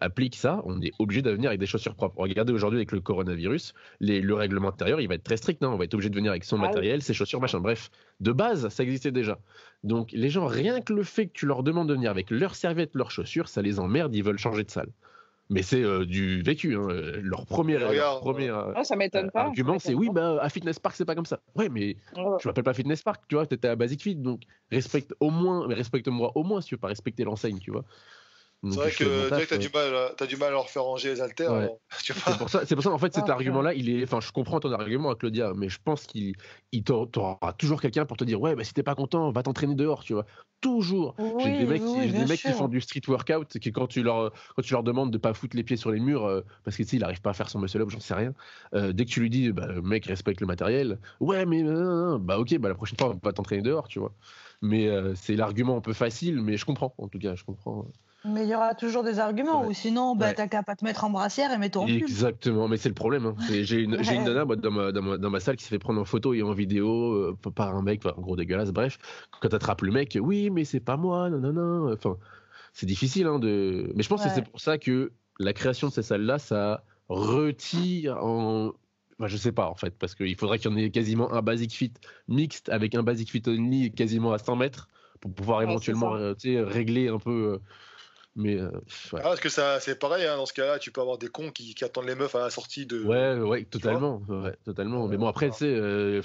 appliquent ça. On est obligé de venir avec des chaussures propres. Regardez aujourd'hui avec le coronavirus, le règlement intérieur, il va être très strict. On va être obligé de venir avec son matériel, ses chaussures, machin. Bref, de base, ça existait déjà. Donc, les gens, rien que le fait que tu leur demandes de venir avec leurs serviettes, leurs chaussures, ça les emmerde, ils veulent changer de salle. Mais c'est du vécu. Leur premier ça m'étonne pas, argument, c'est oui, à Fitness Park, c'est pas comme ça. Ouais, mais tu m'appelles pas Fitness Park, tu vois, t'étais à Basic Fit, donc respecte-moi au moins si tu veux pas respecter l'enseigne, tu vois. C'est vrai que t'as du mal à leur faire ranger les haltères. Ouais. C'est pour ça en fait cet argument-là, je comprends ton argument, Claudia, mais je pense qu'il t'aura toujours quelqu'un pour te dire ouais, si t'es pas content, va t'entraîner dehors, tu vois. Toujours. J'ai des mecs qui font du street workout, qui quand tu leur demandes de pas foutre les pieds sur les murs parce que tu sais il arrive pas à faire son muscle up, j'en sais rien. Dès que tu lui dis mec respecte le matériel, ouais mais ok, la prochaine fois on va t'entraîner dehors, tu vois. Mais c'est l'argument un peu facile, mais je comprends en tout cas, je comprends. Mais il y aura toujours des arguments, ou sinon, t'as qu'à pas te mettre en brassière et mets-toi en pub. Exactement, mais c'est le problème. J'ai une nana dans ma salle qui s'est fait prendre en photo et en vidéo par un mec, un gros dégueulasse, bref. Quand t'attrapes le mec, oui, mais c'est pas moi, non. Enfin, c'est difficile, mais je pense que c'est pour ça que la création de ces salles-là, ça retire je sais pas, en fait, parce qu'il faudrait qu'il y en ait quasiment un Basic Fit mixte avec un Basic Fit only quasiment à 100 mètres pour pouvoir éventuellement régler un peu... Mais parce que ça, c'est pareil, dans ce cas-là, tu peux avoir des cons qui attendent les meufs à la sortie de. Ouais, totalement. Mais bon, après, tu sais, je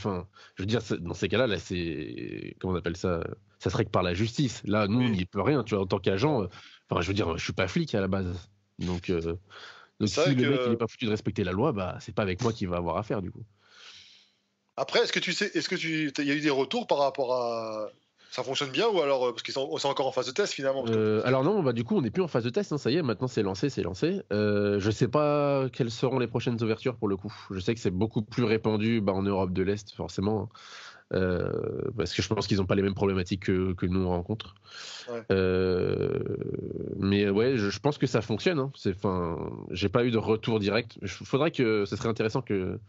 veux dire, dans ces cas-là, c'est. Comment on appelle ça? Ça se règle par la justice. Là, nous, on n'y peut rien, tu vois, en tant qu'agent. Je veux dire, je suis pas flic à la base. Donc si le mec, il est pas foutu de respecter la loi, c'est pas avec moi qu'il va avoir affaire, du coup. Après, il y a eu des retours par rapport à. Ça fonctionne bien ou alors parce qu'ils sont encore en phase de test finalement Alors non, du coup on n'est plus en phase de test, ça y est, maintenant c'est lancé. Je sais pas quelles seront les prochaines ouvertures pour le coup. Je sais que c'est beaucoup plus répandu en Europe de l'Est forcément, parce que je pense qu'ils n'ont pas les mêmes problématiques que nous on rencontre. Mais ouais, je pense que ça fonctionne. J'ai pas eu de retour direct. Faudrait que ce serait intéressant que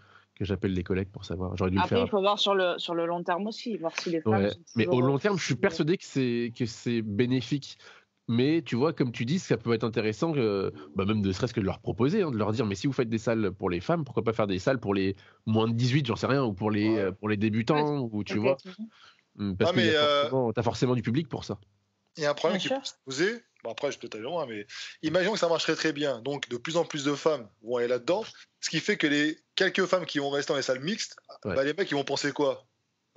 j'appelle les collègues pour savoir. J'aurais dû Après, le faire. il faut voir sur le long terme aussi, voir si les femmes sont mais toujours, au long terme, je suis persuadé que c'est bénéfique Mais tu vois, comme tu dis, ça peut être intéressant, même ne serait-ce que de leur proposer, de leur dire, mais si vous faites des salles pour les femmes, pourquoi pas faire des salles pour les moins de 18, j'en sais rien, ou pour les débutants, ou tu vois. Parce que t'as forcément du public pour ça. Il y a un problème qui peut se poser. Bon, après, je peux peut-être aller loin, mais imaginons que ça marcherait très bien. Donc, de plus en plus de femmes vont aller là-dedans. Ce qui fait que les quelques femmes qui vont rester dans les salles mixtes, les mecs, ils vont penser quoi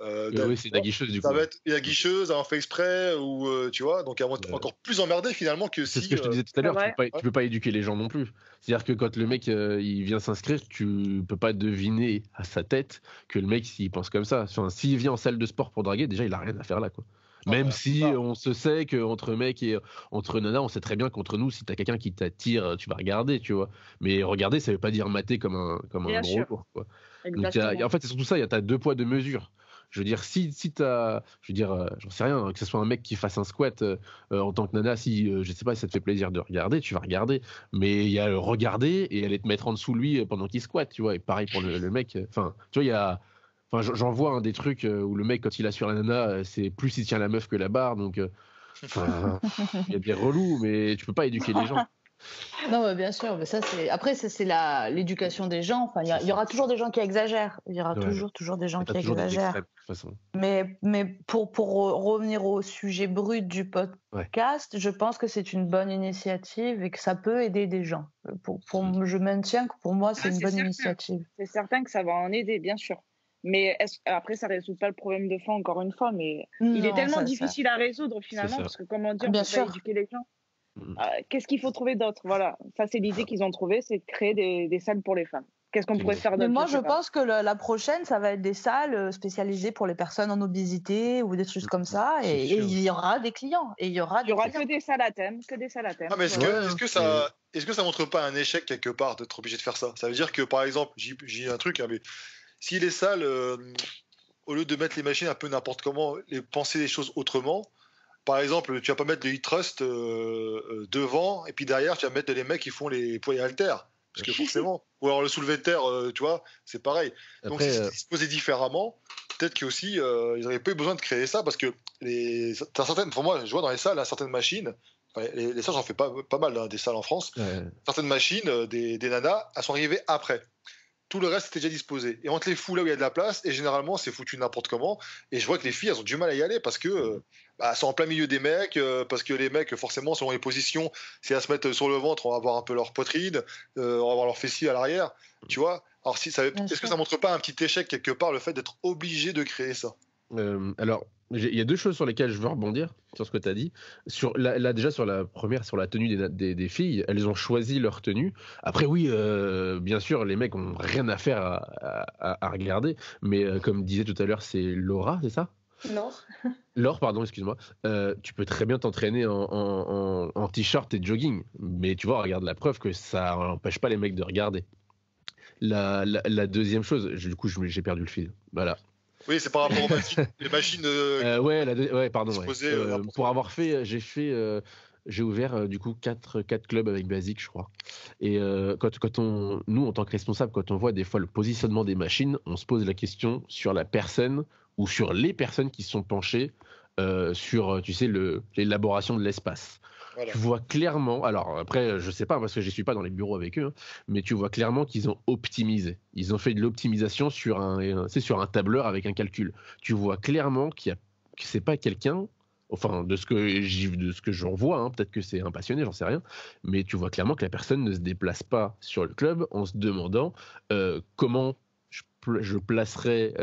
oui, c'est la guicheuse du coup. Ça va être la guicheuse, elle en fait exprès, ou tu vois, donc elle va être encore plus emmerdée finalement que c'est si. C'est ce que je te disais tout à l'heure, tu peux pas éduquer les gens non plus. C'est-à-dire que quand le mec il vient s'inscrire, tu peux pas deviner à sa tête que le mec s'il pense comme ça. Enfin, s'il vient en salle de sport pour draguer, déjà il a rien à faire là, quoi. Même si on se sait qu'entre mecs et entre nanas, on sait très bien qu'entre nous, si t'as quelqu'un qui t'attire, tu vas regarder, tu vois. Mais regarder, ça veut pas dire mater comme un gros lourd, quoi. Donc, en fait, c'est surtout ça, t'as 2 poids 2 mesures. Je veux dire, si t'as, j'en sais rien, que ce soit un mec qui fasse un squat en tant que nana, je sais pas, si ça te fait plaisir de regarder, tu vas regarder. Mais il y a le regarder et aller te mettre en dessous de lui pendant qu'il squatte, tu vois. Et pareil pour le mec. Enfin, tu vois, il y a. Enfin, j'en vois des trucs où le mec, quand il assure la nana, c'est plus il tient la meuf que la barre. Donc, il y a des relous, mais tu peux pas éduquer les gens. Non, mais bien sûr. Mais ça, après, c'est l'éducation des gens. Enfin, il y aura toujours des gens qui exagèrent. Il y aura toujours des gens qui exagèrent. De toute façon. Mais pour revenir au sujet brut du podcast, je pense que c'est une bonne initiative et que ça peut aider des gens. Je maintiens que pour moi, c'est une bonne initiative. C'est certain que ça va en aider, bien sûr. Mais après, ça ne résout pas le problème de fond, encore une fois. Mais il est tellement difficile à résoudre, finalement, parce que, comment dire, on peut pas éduquer les gens. Qu'est-ce qu'il faut trouver d'autre? Voilà, ça, c'est l'idée qu'ils ont trouvée, c'est de créer des salles pour les femmes. Qu'est-ce qu'on pourrait faire d'autre? Mais moi, je pense que la prochaine, ça va être des salles spécialisées pour les personnes en obésité ou des trucs comme ça. Et il y aura des clients. Et il y aura que des salles à thème. Ah, mais est-ce que ça montre pas un échec quelque part d'être obligé de faire ça? Ça veut dire que, par exemple, j'ai un truc, mais si les salles, au lieu de mettre les machines un peu n'importe comment, penser les choses autrement, par exemple, tu vas pas mettre le e-trust devant, et puis derrière, tu vas mettre les mecs qui font les poids et haltères. Parce que forcément, ou alors le soulevé de terre, tu vois, c'est pareil. Donc, si c'était disposé différemment, peut-être qu'aussi, ils n'auraient pas eu besoin de créer ça, parce que pour moi, je vois dans les salles, certaines machines, les salles, j'en fais pas mal, des salles en France, certaines machines, des nanas, elles sont arrivées après. Tout le reste était déjà disposé. Et on te les fout là où il y a de la place, et généralement, c'est foutu n'importe comment. Et je vois que les filles, elles ont du mal à y aller parce que elles sont en plein milieu des mecs, parce que les mecs, forcément, selon les positions, si elles se mettent sur le ventre, on va avoir un peu leur poitrine, on va avoir leur fessier à l'arrière, tu vois. Alors, est-ce que ça montre pas un petit échec quelque part, le fait d'être obligé de créer ça? Alors, il y a 2 choses sur lesquelles je veux rebondir sur ce que tu as dit. Déjà, sur la première, sur la tenue des filles, elles ont choisi leur tenue. Après, oui, bien sûr, les mecs ont rien à faire à regarder. Mais comme disait tout à l'heure, c'est Laura, c'est ça? Laure, pardon, excuse-moi. Tu peux très bien t'entraîner en t-shirt et jogging. Mais tu vois, regarde la preuve que ça n'empêche pas les mecs de regarder. La deuxième chose, du coup, j'ai perdu le fil. Voilà. Oui, c'est par rapport aux machines. Les machines. Pardon. Pour avoir fait, j'ai ouvert du coup 4 clubs avec Basic, je crois. Et nous, en tant que responsable, quand on voit des fois le positionnement des machines, on se pose la question sur la personne ou sur les personnes qui sont penchées sur, tu sais, l'élaboration de l'espace. Voilà. Tu vois clairement, alors après, je sais pas parce que je suis pas dans les bureaux avec eux, mais tu vois clairement qu'ils ont optimisé. Ils ont fait de l'optimisation sur un tableur avec un calcul. Tu vois clairement que c'est pas quelqu'un, enfin de ce que j'en vois, peut-être que c'est un passionné, j'en sais rien, mais tu vois clairement que la personne ne se déplace pas sur le club en se demandant comment je placerai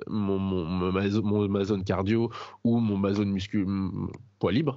ma zone cardio ou ma zone poids libre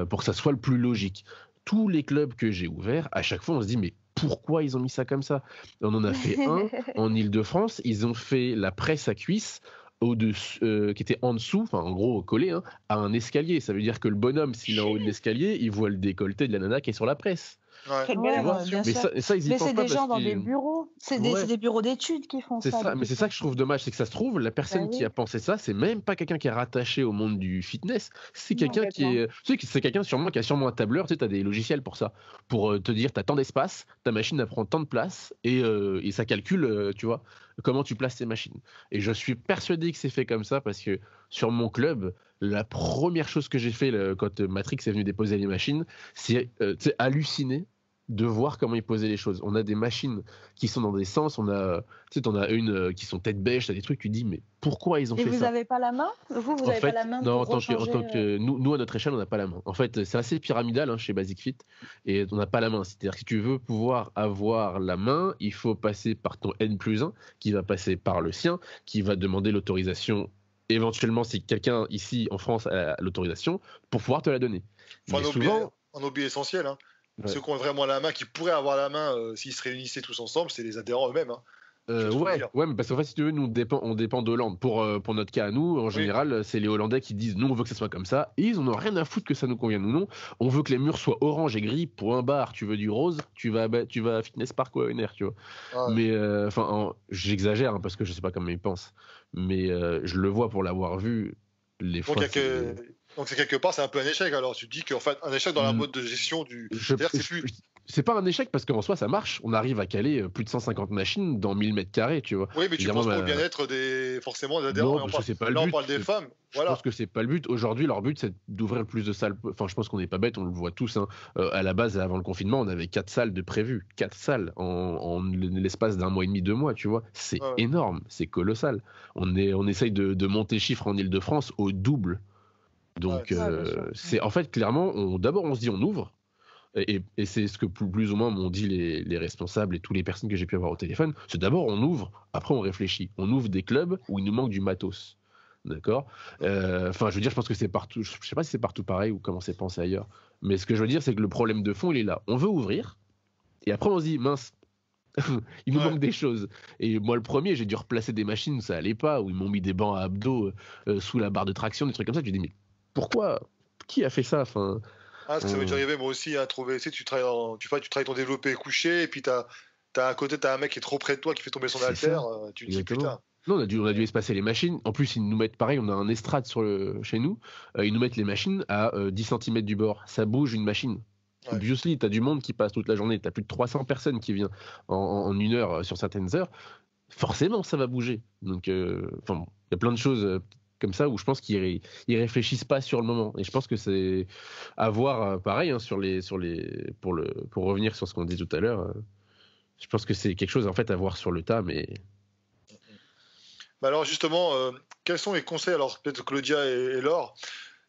pour que ça soit le plus logique. Tous les clubs que j'ai ouverts, à chaque fois on se dit mais pourquoi ils ont mis ça comme ça? On en a fait un en Ile-de-France, ils ont fait la presse à cuisse qui était en dessous, enfin en gros collé à un escalier. Ça veut dire que le bonhomme, s'il est en haut de l'escalier, il voit le décolleté de la nana qui est sur la presse. Bien sûr. Mais c'est des gens dans des bureaux, c'est des bureaux d'études qui font ça. Mais c'est ça que je trouve dommage, c'est que ça se trouve, la personne qui a pensé ça, c'est même pas quelqu'un qui est rattaché au monde du fitness, c'est quelqu'un c'est quelqu'un sûrement qui a sûrement un tableur, tu sais, t'as des logiciels pour ça, pour te dire t'as tant d'espace, ta machine elle prend tant de place et ça calcule, tu vois, comment tu places tes machines. Et je suis persuadé que c'est fait comme ça parce que sur mon club, la première chose que j'ai fait quand Matrix est venu déposer les machines, c'est halluciner de voir comment ils posaient les choses. On a des machines qui sont dans des sens, t'en as une qui sont tête bêche, t'as des trucs, tu dis mais pourquoi ils ont fait ça ? Et vous n'avez pas la main ? Vous avez pas la main non, pour en tant que nous à notre échelle, on n'a pas la main. En fait, c'est assez pyramidal chez Basic Fit et on n'a pas la main. C'est-à-dire que si tu veux pouvoir avoir la main, il faut passer par ton N+1 qui va passer par le sien, qui va demander l'autorisation éventuellement si quelqu'un ici en France a l'autorisation pour pouvoir te la donner. Enfin, mais souvent, un objet essentiel. Ouais. Ceux qui ont vraiment la main, qui pourraient avoir la main s'ils se réunissaient tous ensemble, c'est les adhérents eux-mêmes. Ouais, mais parce qu'en fait, si tu veux, nous on dépend d'Hollande. Pour notre cas à nous, en général, c'est les Hollandais qui disent nous on veut que ça soit comme ça, et ils en ont rien à foutre que ça nous convienne ou non. On veut que les murs soient orange et gris. Pour un bar, tu veux du rose, tu vas à Fitness Park ou à UNR, tu vois. Ouais. Mais j'exagère parce que je sais pas comment ils pensent, mais je le vois pour l'avoir vu. Donc c'est quelque part c'est un peu un échec. Alors tu dis qu'en fait un échec dans la mode de gestion du. C'est pas un échec parce qu'en soi ça marche. On arrive à caler plus de 150 machines dans 1000 mètres carrés, tu vois. Oui, mais tu penses pas au bien-être forcément des adhérents. Non, c'est pas le but. Là on parle des femmes. Je pense que c'est pas le but. Aujourd'hui, leur but c'est d'ouvrir le plus de salles. Enfin, je pense qu'on n'est pas bête, on le voit tous. À la base, avant le confinement, on avait 4 salles de prévues. 4 salles en l'espace d'1 mois et demi, 2 mois, tu vois. C'est énorme, c'est colossal. On essaye de monter chiffre en Ile-de-France au double. Donc, c'est en fait clairement, d'abord on se dit on ouvre, et c'est ce que plus ou moins m'ont dit les responsables et toutes les personnes que j'ai pu avoir au téléphone. C'est d'abord on ouvre, après on réfléchit. On ouvre des clubs où il nous manque du matos, d'accord. Enfin, je veux dire, je pense que c'est partout. Je sais pas si c'est partout pareil ou comment c'est pensé ailleurs. Mais ce que je veux dire, c'est que le problème de fond, il est là. On veut ouvrir, et après on se dit mince. Il nous manque des choses. Et moi, le premier, j'ai dû replacer des machines où ça allait pas, où ils m'ont mis des bancs à abdos sous la barre de traction, des trucs comme ça. Je me dis, mais pourquoi ? Qui a fait ça ? Enfin, ça m'est arrivé moi aussi à trouver. Tu travailles ton développé couché, et puis à côté, t'as un mec qui est trop près de toi qui fait tomber son haltère. Tu te dis putain. Non, on a dû espacer les machines. En plus, ils nous mettent pareil, on a un estrade chez nous. Ils nous mettent les machines à 10 cm du bord. Ça bouge une machine. Obviously, t'as du monde qui passe toute la journée, t'as plus de 300 personnes qui viennent en 1 heure sur certaines heures, forcément ça va bouger. Donc il y a plein de choses comme ça où je pense qu'ils réfléchissent pas sur le moment, et je pense que c'est à voir pareil pour revenir sur ce qu'on dit tout à l'heure, je pense que c'est quelque chose en fait à voir sur le tas. Mais alors justement, quels sont les conseils, alors peut-être Claudia et Laure,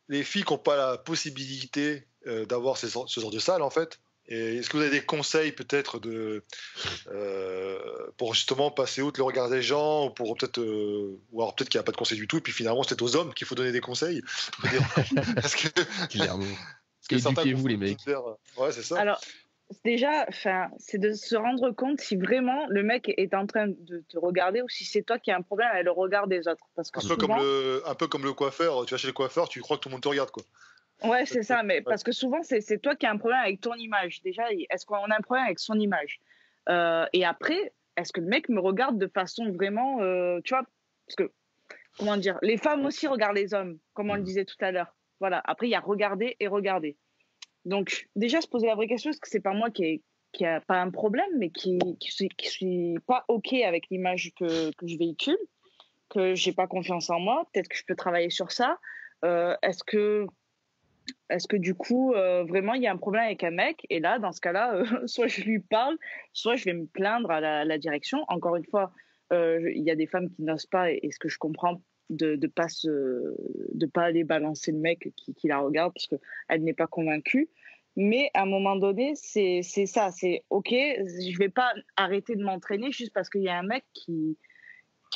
les filles qui n'ont pas la possibilité d'avoir ce genre de salle en fait, et est-ce que vous avez des conseils peut-être pour justement passer outre le regard des gens, ou alors peut-être qu'il n'y a pas de conseils du tout, et puis finalement c'est aux hommes qu'il faut donner des conseils. Parce que clairement, éduquez-vous les mecs. Ouais, c'est ça. Alors déjà, c'est de se rendre compte si vraiment le mec est en train de te regarder, ou si c'est toi qui as un problème avec le regard des autres. Parce que un peu comme le coiffeur, tu vas chez le coiffeur, tu crois que tout le monde te regarde, quoi. Ouais, c'est ça, mais parce que souvent, c'est toi qui as un problème avec ton image. Déjà, est-ce qu'on a un problème avec son image ? Et après, est-ce que le mec me regarde de façon vraiment... tu vois, parce que, comment dire, les femmes aussi regardent les hommes, comme on le disait tout à l'heure. Voilà, après, il y a regarder et regarder. Donc, déjà, se poser la vraie question, est-ce que c'est pas moi qui a pas un problème, mais qui suis pas OK avec l'image que je véhicule, que j'ai pas confiance en moi, peut-être que je peux travailler sur ça. Est-ce que du coup, vraiment, il y a un problème avec un mec, et là, dans ce cas-là, soit je lui parle, soit je vais me plaindre à la direction. Encore une fois, il y a des femmes qui n'osent pas, et ce que je comprends, de pas aller balancer le mec qui la regarde parce qu'elle n'est pas convaincue. Mais à un moment donné, c'est ça, c'est OK, je vais pas arrêter de m'entraîner juste parce qu'il y a un mec qui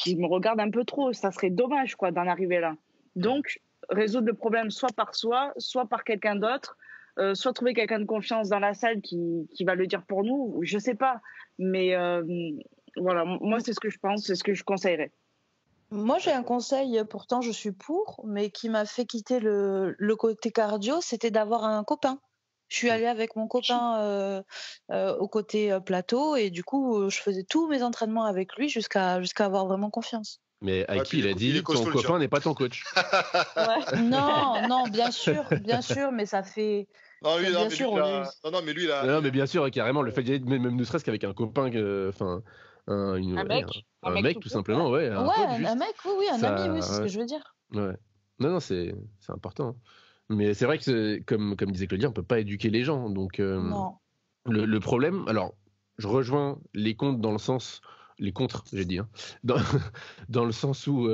me regarde un peu trop. Ça serait dommage, quoi, d'en arriver là. Donc, résoudre le problème soit par soi, soit par quelqu'un d'autre, soit trouver quelqu'un de confiance dans la salle qui va le dire pour nous, je sais pas. Mais voilà, moi, c'est ce que je pense, c'est ce que je conseillerais. Moi, j'ai un conseil, pourtant je suis pour, mais qui m'a fait quitter le côté cardio, c'était d'avoir un copain. Je suis allée avec mon copain au côté plateau, et du coup, je faisais tous mes entraînements avec lui jusqu'à avoir vraiment confiance. Mais à qui il a dit ton copain n'est pas ton coach? Ouais. Non, bien sûr, mais ça fait... Non, mais lui, là... Non, mais bien sûr, carrément, le fait d'y aller, même ne serait-ce qu'avec un copain, un mec tout simplement, ouais. Un mec, oui, un ami, oui, c'est ce que je veux dire. Ouais. Non, c'est important. Mais c'est vrai que, comme disait Claudia, on peut pas éduquer les gens. Donc, Non. le problème, alors, je rejoins les contre dans le sens, les contre, j'ai dit, hein, dans, dans le sens où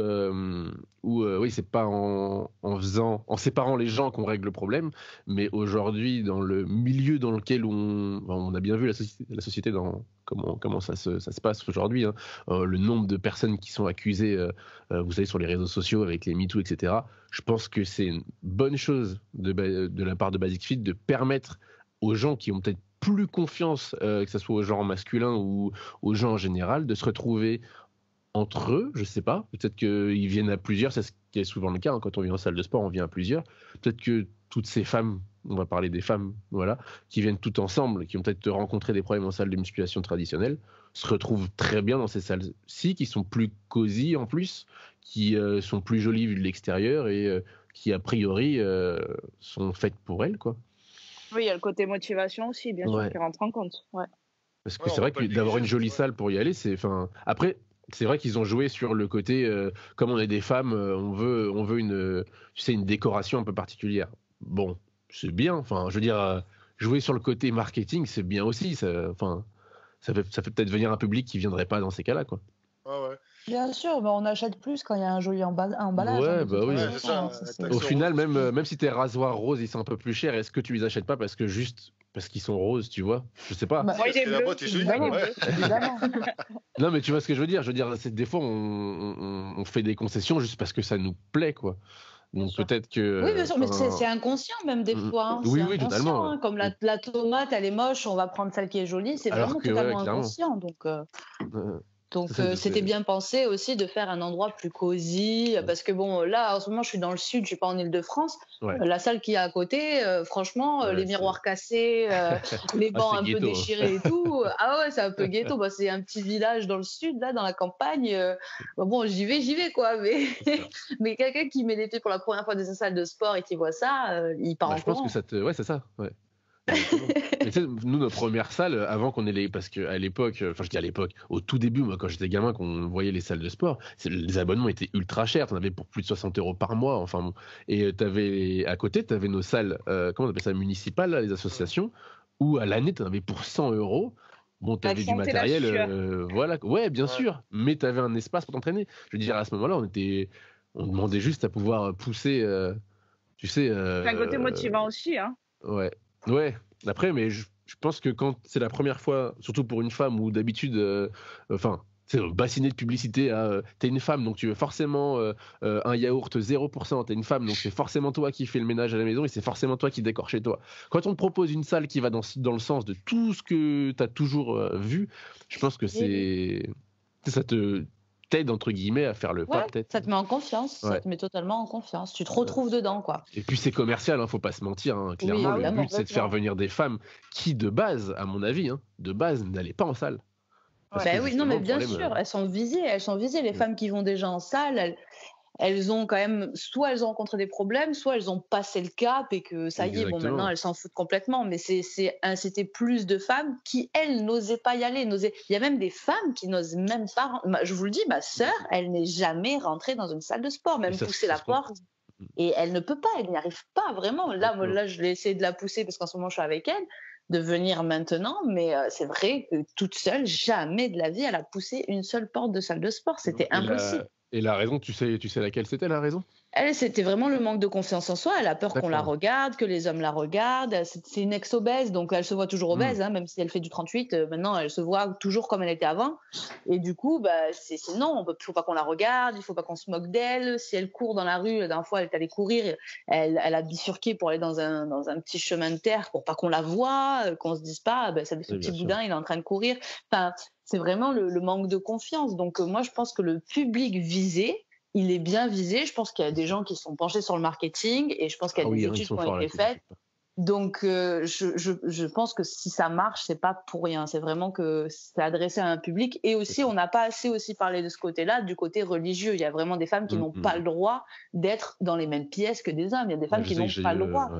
oui, c'est pas en séparant les gens qu'on règle le problème, mais aujourd'hui, dans le milieu dans lequel on a bien vu la société dans comment ça se passe aujourd'hui, hein, le nombre de personnes qui sont accusées, vous savez, sur les réseaux sociaux avec les MeToo, etc. Je pense que c'est une bonne chose de la part de Basic Fit de permettre aux gens qui ont peut-être plus confiance, que ce soit au genre masculin ou aux gens en général, de se retrouver entre eux, je sais pas, peut-être qu'ils viennent à plusieurs, c'est ce qui est souvent le cas, hein, quand on vient en salle de sport, on vient à plusieurs, peut-être que toutes ces femmes, on va parler des femmes, voilà, qui viennent toutes ensemble, qui ont peut-être rencontré des problèmes en salle de musculation traditionnelle, se retrouvent très bien dans ces salles-ci, qui sont plus cosy en plus, qui sont plus jolies vues de l'extérieur et qui a priori sont faites pour elles, quoi. Oui, il y a le côté motivation aussi, bien sûr, qui rentre en compte. Ouais. Parce que c'est vrai que d'avoir une jolie salle pour y aller, après, c'est vrai qu'ils ont joué sur le côté, comme on est des femmes, on veut une décoration un peu particulière. Bon, c'est bien. Enfin, je veux dire, jouer sur le côté marketing, c'est bien aussi. Ça fait peut-être venir un public qui viendrait pas dans ces cas-là, quoi. Ouais. Bien sûr, mais on achète plus quand il y a un joli emballage. Ouais, bah oui. C'est ça. Au final, même si tes rasoirs roses, ils sont un peu plus chers, est-ce que tu les achètes pas parce qu'ils sont roses, tu vois? Je sais pas. Bah, Moi, il est la bleu. boîte est jolie, évidemment, ouais. évidemment. Non, mais tu vois ce que je veux dire. Je veux dire, c'est des fois on fait des concessions juste parce que ça nous plaît, quoi. Donc sûr. peut-être que. Oui, bien sûr, mais c'est inconscient même des fois. Hein. Oui, C'est oui, inconscient, totalement. hein. Comme la tomate, elle est moche, on va prendre celle qui est jolie. C'est Alors vraiment que, totalement clairement. inconscient. Donc Ça, c'était bien pensé aussi de faire un endroit plus cosy, parce que bon, là, en ce moment, je suis dans le sud, je suis pas en Île-de-France. Ouais. La salle qui est à côté, franchement, Ouais, les miroirs cassés, les bancs c'est un peu ghetto, hein. déchirés et tout. Ah ouais, c'est un peu ghetto. Bah, c'est un petit village dans le sud, là, dans la campagne. Bon, j'y vais, quoi. Mais quelqu'un qui met les pieds pour la première fois dans une salle de sport et qui voit ça, il part en Je pense courant. que ouais, c'est ça. Ouais. Mais tu sais, nous, notre première salle, avant qu'on ait parce qu'à l'époque, enfin je dis à l'époque, au tout début, moi quand j'étais gamin, qu'on voyait les salles de sport, les abonnements étaient ultra chers, t'en avais pour plus de 60 € par mois, enfin bon. Et à côté, t'avais nos salles, comment on appelle ça, municipales, là, les associations, où à l'année, t'en avais pour 100 €. Bon, t'avais du matériel, voilà, ouais, bien sûr, mais t'avais un espace pour t'entraîner. Je veux dire, à ce moment-là, on demandait juste à pouvoir pousser, tu sais. C'est un côté motivant aussi, hein. Ouais. Après, mais je pense que quand c'est la première fois, surtout pour une femme, où d'habitude, c'est bassiné de publicité à t'es une femme, donc tu veux forcément un yaourt 0%, t'es une femme, donc c'est forcément toi qui fais le ménage à la maison et c'est forcément toi qui décore chez toi. Quand on te propose une salle qui va dans le sens de tout ce que t'as toujours vu, je pense que ça t'aide entre guillemets à faire le pas, peut-être. Ça te met en confiance, ça te met totalement en confiance. Tu te retrouves dedans, quoi. Et puis c'est commercial, hein, faut pas se mentir. Hein. Clairement, le but c'est de faire venir des femmes qui, de base, à mon avis, de base, n'allaient pas en salle. Oui, non, mais bien sûr, elles sont visées. Les femmes qui vont déjà en salle, elles ont quand même, soit elles ont rencontré des problèmes, soit elles ont passé le cap et que ça y est, bon, maintenant elles s'en foutent complètement. Mais c'est inciter plus de femmes qui, elles, n'osaient pas y aller. Il y a même des femmes qui n'osent même pas. Je vous le dis, ma sœur, elle n'est jamais rentrée dans une salle de sport, même pousser la porte. Et elle ne peut pas, elle n'y arrive pas vraiment. Là, je vais essayer de la pousser parce qu'en ce moment, je suis avec elle, de venir maintenant. Mais c'est vrai que toute seule, jamais de la vie, elle a poussé une seule porte de salle de sport. C'était impossible. Et la raison, tu sais laquelle c'était la raison? Elle, c'était vraiment le manque de confiance en soi. Elle a peur qu'on la regarde, que les hommes la regardent. C'est une ex-obèse, donc elle se voit toujours obèse, hein, même si elle fait du 38. Maintenant, elle se voit toujours comme elle était avant. Et du coup, c'est non, il ne faut pas qu'on la regarde, il ne faut pas qu'on se moque d'elle. Si elle court dans la rue, la dernière fois, elle est allée courir, elle a bifurqué pour aller dans un petit chemin de terre pour pas qu'on la voie, qu'on ne se dise pas, ce petit boudin, il est en train de courir. Enfin, c'est vraiment le manque de confiance. Donc, moi, je pense que le public visé, il est bien visé. Je pense qu'il y a des gens qui sont penchés sur le marketing et je pense qu'il y a des études qui ont été faites. Donc, je pense que si ça marche, c'est pas pour rien. C'est vraiment que c'est adressé à un public. Et aussi, on n'a pas assez aussi parlé de ce côté-là, du côté religieux. Il y a vraiment des femmes qui n'ont pas le droit d'être dans les mêmes pièces que des hommes. Il y a des femmes qui n'ont pas le droit.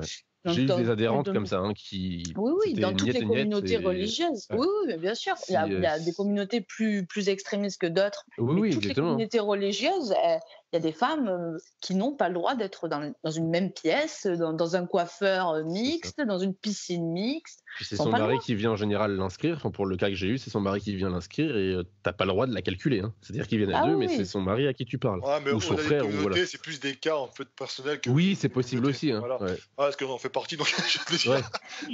J'ai eu des adhérentes comme ça qui. Oui, dans toutes les communautés religieuses. Oui, mais bien sûr. Il y a des communautés plus extrémistes que d'autres. Oui, toutes les communautés religieuses, il y a des femmes qui n'ont pas le droit d'être dans une même pièce, dans un coiffeur mixte, dans une piscine mixte. Puis c'est son mari qui vient en général l'inscrire. Enfin, pour le cas que j'ai eu, c'est son mari qui vient l'inscrire et t'as pas le droit de la calculer. Hein. C'est-à-dire qu'ils viennent à deux, mais c'est son mari à qui tu parles. Ouais, mais ou son frère. Ou voilà. C'est plus des cas en fait personnels que. Oui, c'est possible aussi. Hein. Voilà. Ouais. Parce qu'on en fait partie, donc je te le dis. Ouais.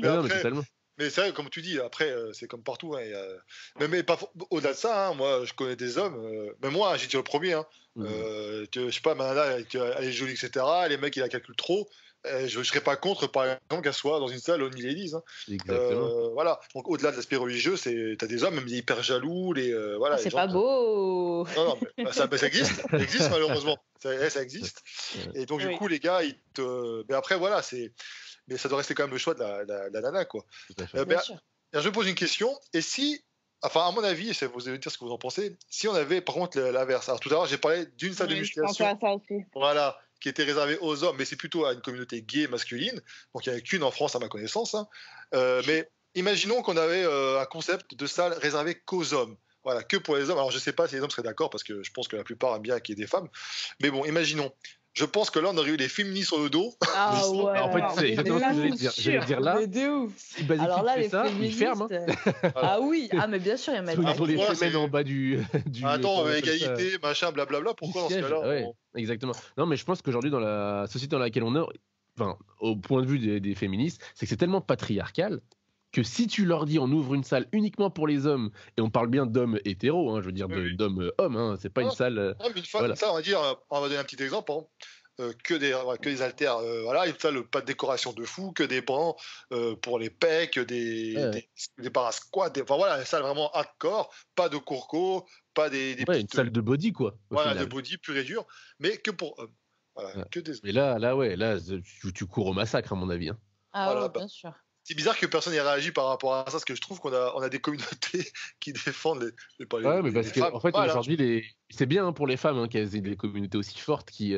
Mais non, après, mais totalement. Mais c'est vrai, comme tu dis, après, c'est comme partout. Hein, mais pas au-delà de ça, hein, moi, je connais des hommes, même moi, j'ai dit le premier. Hein, je sais pas, Manana, elle est jolie, etc. Les mecs, ils la calculent trop. Je ne serais pas contre, par exemple, qu'elle soit dans une salle Only Ladies. Hein. Voilà. Donc, au-delà de l'aspect religieux, tu as des hommes, même hyper jaloux. Voilà, c'est pas beau. Non, mais ça existe. Ça existe, malheureusement. Ça existe. Et donc, du coup, les gars, mais après, voilà, mais ça doit rester quand même le choix de la nana, quoi. Je me pose une question. Et si, enfin, à mon avis, vous allez dire ce que vous en pensez, si on avait, par contre, l'inverse. Alors, tout à l'heure, j'ai parlé d'une salle de musculation. Je pense à ça aussi. Voilà, qui était réservée aux hommes, mais c'est plutôt à une communauté gay masculine. Donc, il n'y en a qu'une en France, à ma connaissance. Hein. Mais imaginons qu'on avait un concept de salle réservée qu'aux hommes. Voilà, que pour les hommes. Alors, je ne sais pas si les hommes seraient d'accord, parce que je pense que la plupart aiment bien qu'il y ait des femmes. Mais bon, imaginons. Je pense que là, on aurait eu les féministes sur le dos. Ah ouais. En fait, c'est exactement ce que j'allais dire. J'allais dire là. Si Basic Alors là, fait les ça, il ferme. Ah oui, mais bien sûr, il y a même les semaines en bas du. Attends, égalité, machin, blablabla. Pourquoi dans ce cas-là ouais, exactement. Non, mais je pense qu'aujourd'hui, dans la société dans laquelle on est, enfin, au point de vue des féministes, c'est que c'est tellement patriarcal que si tu leur dis on ouvre une salle uniquement pour les hommes, et on parle bien d'hommes hétéros, hein, je veux dire d'hommes hommes, hein, c'est pas une salle. Mais une fois, ça, on va donner un petit exemple. Que des haltères, voilà, une salle, pas de décoration de fou, que des bancs pour les pecs, des parasquats, enfin voilà, une salle vraiment hardcore, pas de courco, pas des une salle de body, quoi. Voilà, de body pur et dur, mais que pour hommes. Voilà, que des... Mais là, tu cours au massacre, à mon avis. Hein. Ah voilà, bien sûr. C'est bizarre que personne n'ait réagi par rapport à ça, parce que je trouve qu'on a des communautés qui défendent les mais parce qu'en fait, aujourd'hui, c'est bien pour les femmes hein, qu'elles aient des communautés aussi fortes qui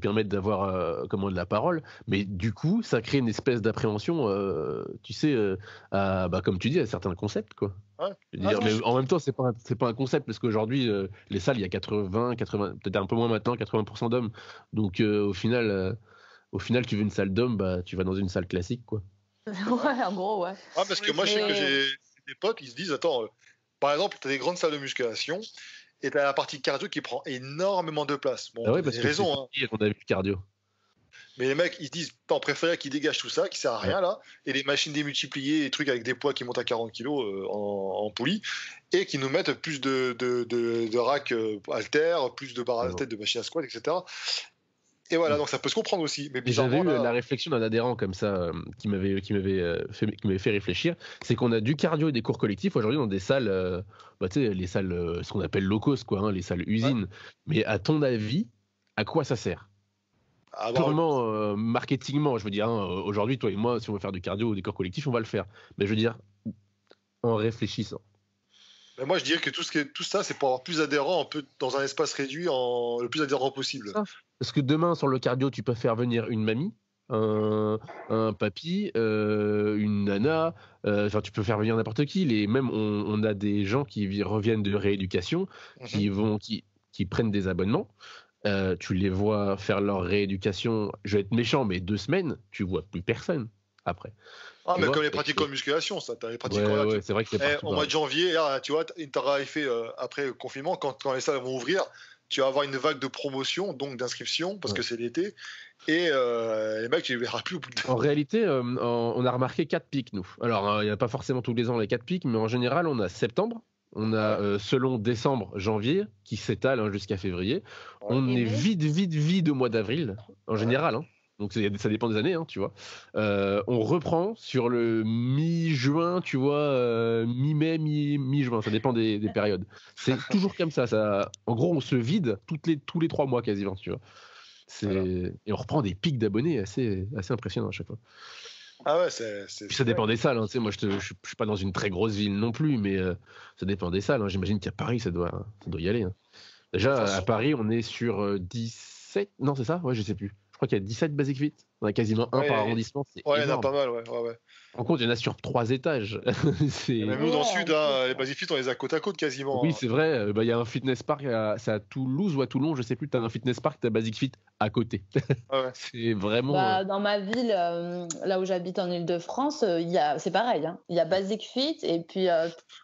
permettent d'avoir de la parole, mais du coup, ça crée une espèce d'appréhension, tu sais, comme tu dis, à certains concepts, quoi. Ouais. Mais en même temps, c'est pas un concept, parce qu'aujourd'hui, les salles, il y a 80, peut-être un peu moins maintenant, 80% d'hommes. Donc, au final, tu veux une salle d'hommes, tu vas dans une salle classique, quoi. Ouais, en gros, ouais. Parce que moi, je sais que j'ai des potes qui se disent, attends, par exemple, tu as des grandes salles de musculation et tu as la partie cardio qui prend énormément de place. Bon, parce que raison. On a vu le cardio. Mais les mecs, ils se disent, on préférait qu'ils dégagent tout ça, qui sert à rien là, et les machines démultipliées, les trucs avec des poids qui montent à 40 kg en poulie, et qui nous mettent plus de racks haltères, plus de barres à tête, de machines à squat, etc. Et voilà, donc ça peut se comprendre aussi. Mais j'avais eu la réflexion d'un adhérent comme ça qui m'avait fait réfléchir, c'est qu'on a du cardio et des cours collectifs aujourd'hui dans des salles, tu sais, les salles, ce qu'on appelle low cost, quoi, hein, les salles usines. Ouais. Mais à ton avis, à quoi ça sert ? Purement marketingement, je veux dire. Hein, aujourd'hui, toi et moi, si on veut faire du cardio ou des cours collectifs, on va le faire. Mais je veux dire, en réfléchissant. Mais moi, je dirais que tout ça, c'est pour avoir plus d'adhérents, un peu dans un espace réduit, le plus adhérents possible. Parce que demain, sur le cardio, tu peux faire venir une mamie, un papy, une nana, tu peux faire venir n'importe qui. Même on a des gens qui reviennent de rééducation, qui prennent des abonnements. Tu les vois faire leur rééducation, je vais être méchant, mais 2 semaines, tu vois plus personne après. Mais comme les pratiques en musculation, ça, t'as les pratiques c'est vrai que c'est partout. Au mois de janvier, tu vois, t'auras fait après le confinement, quand les salles vont ouvrir, tu vas avoir une vague de promotion, donc d'inscription, parce que c'est l'été, et les mecs, tu les verras plus au bout de... En réalité, on a remarqué 4 pics, nous. Alors, il n'y a pas forcément tous les ans les 4 pics, mais en général, on a septembre, on a selon décembre, janvier, qui s'étale jusqu'à février. On est vide au mois d'avril, en général, hein. Donc ça dépend des années, hein, tu vois. On reprend sur le mi-juin, tu vois, mi-mai, mi-juin, ça dépend des périodes. C'est toujours comme ça. En gros, on se vide tous les 3 mois quasiment, tu vois. Et on reprend des pics d'abonnés assez impressionnants à chaque fois. Ah ouais, ça dépend des salles. Hein. Tu sais, moi, je suis pas dans une très grosse ville non plus, mais ça dépend des salles. Hein. J'imagine qu'à Paris, ça doit y aller. Hein. Déjà, à Paris, on est sur 17... Non, c'est ça ? Ouais, je sais plus. crois qu'il y a 17 Basic Fit. On a quasiment un par arrondissement. C'est il y en a énorme. pas mal, ouais. En compte, il y en a sur 3 étages. Même nous, dans le sud, les Basic Fit, on les a côte à côte quasiment. Oui, c'est vrai. Il y a un fitness park, c'est à Toulouse ou à Toulon, je sais plus. Tu as un fitness park, tu as Basic Fit à côté. C'est vraiment. Dans ma ville, là où j'habite en Île-de-France, c'est pareil. Il y a Basic Fit et puis,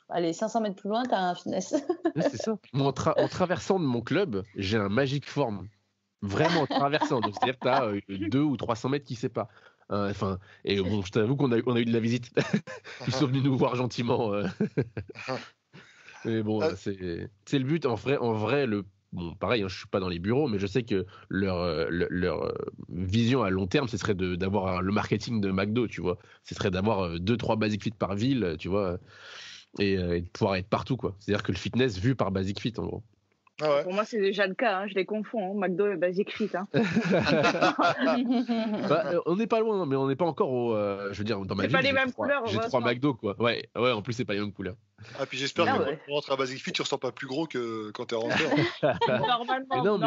allez, 500 mètres plus loin, tu as un fitness. C'est ça. Moi, en traversant de mon club, j'ai un Magic Form. Vraiment en traversant. Donc, c'est-à-dire que tu as 200 ou 300 mètres qui séparent. Et bon, je t'avoue qu'on a eu de la visite. Ils sont venus nous voir gentiment. Mais bon, c'est le but. En vrai, bon, pareil, je suis pas dans les bureaux, mais je sais que leur vision à long terme, ce serait d'avoir le marketing de McDo, tu vois. Ce serait d'avoir 2-3 Basic Fit par ville, tu vois, et de pouvoir être partout, quoi. C'est-à-dire que le fitness vu par Basic Fit, en gros. Pour moi, c'est déjà le cas. Je les confonds, McDo et Basic Fit. On n'est pas loin, mais on n'est pas encore je veux dire, dans ma ville, c'est pas les mêmes couleurs. J'ai 3 McDo, quoi. Ouais, en plus, c'est pas les mêmes couleurs. Puis j'espère que quand tu rentres à Basic Fit, tu ressens pas plus gros que quand t'es rentré. Normalement. Mais non, mais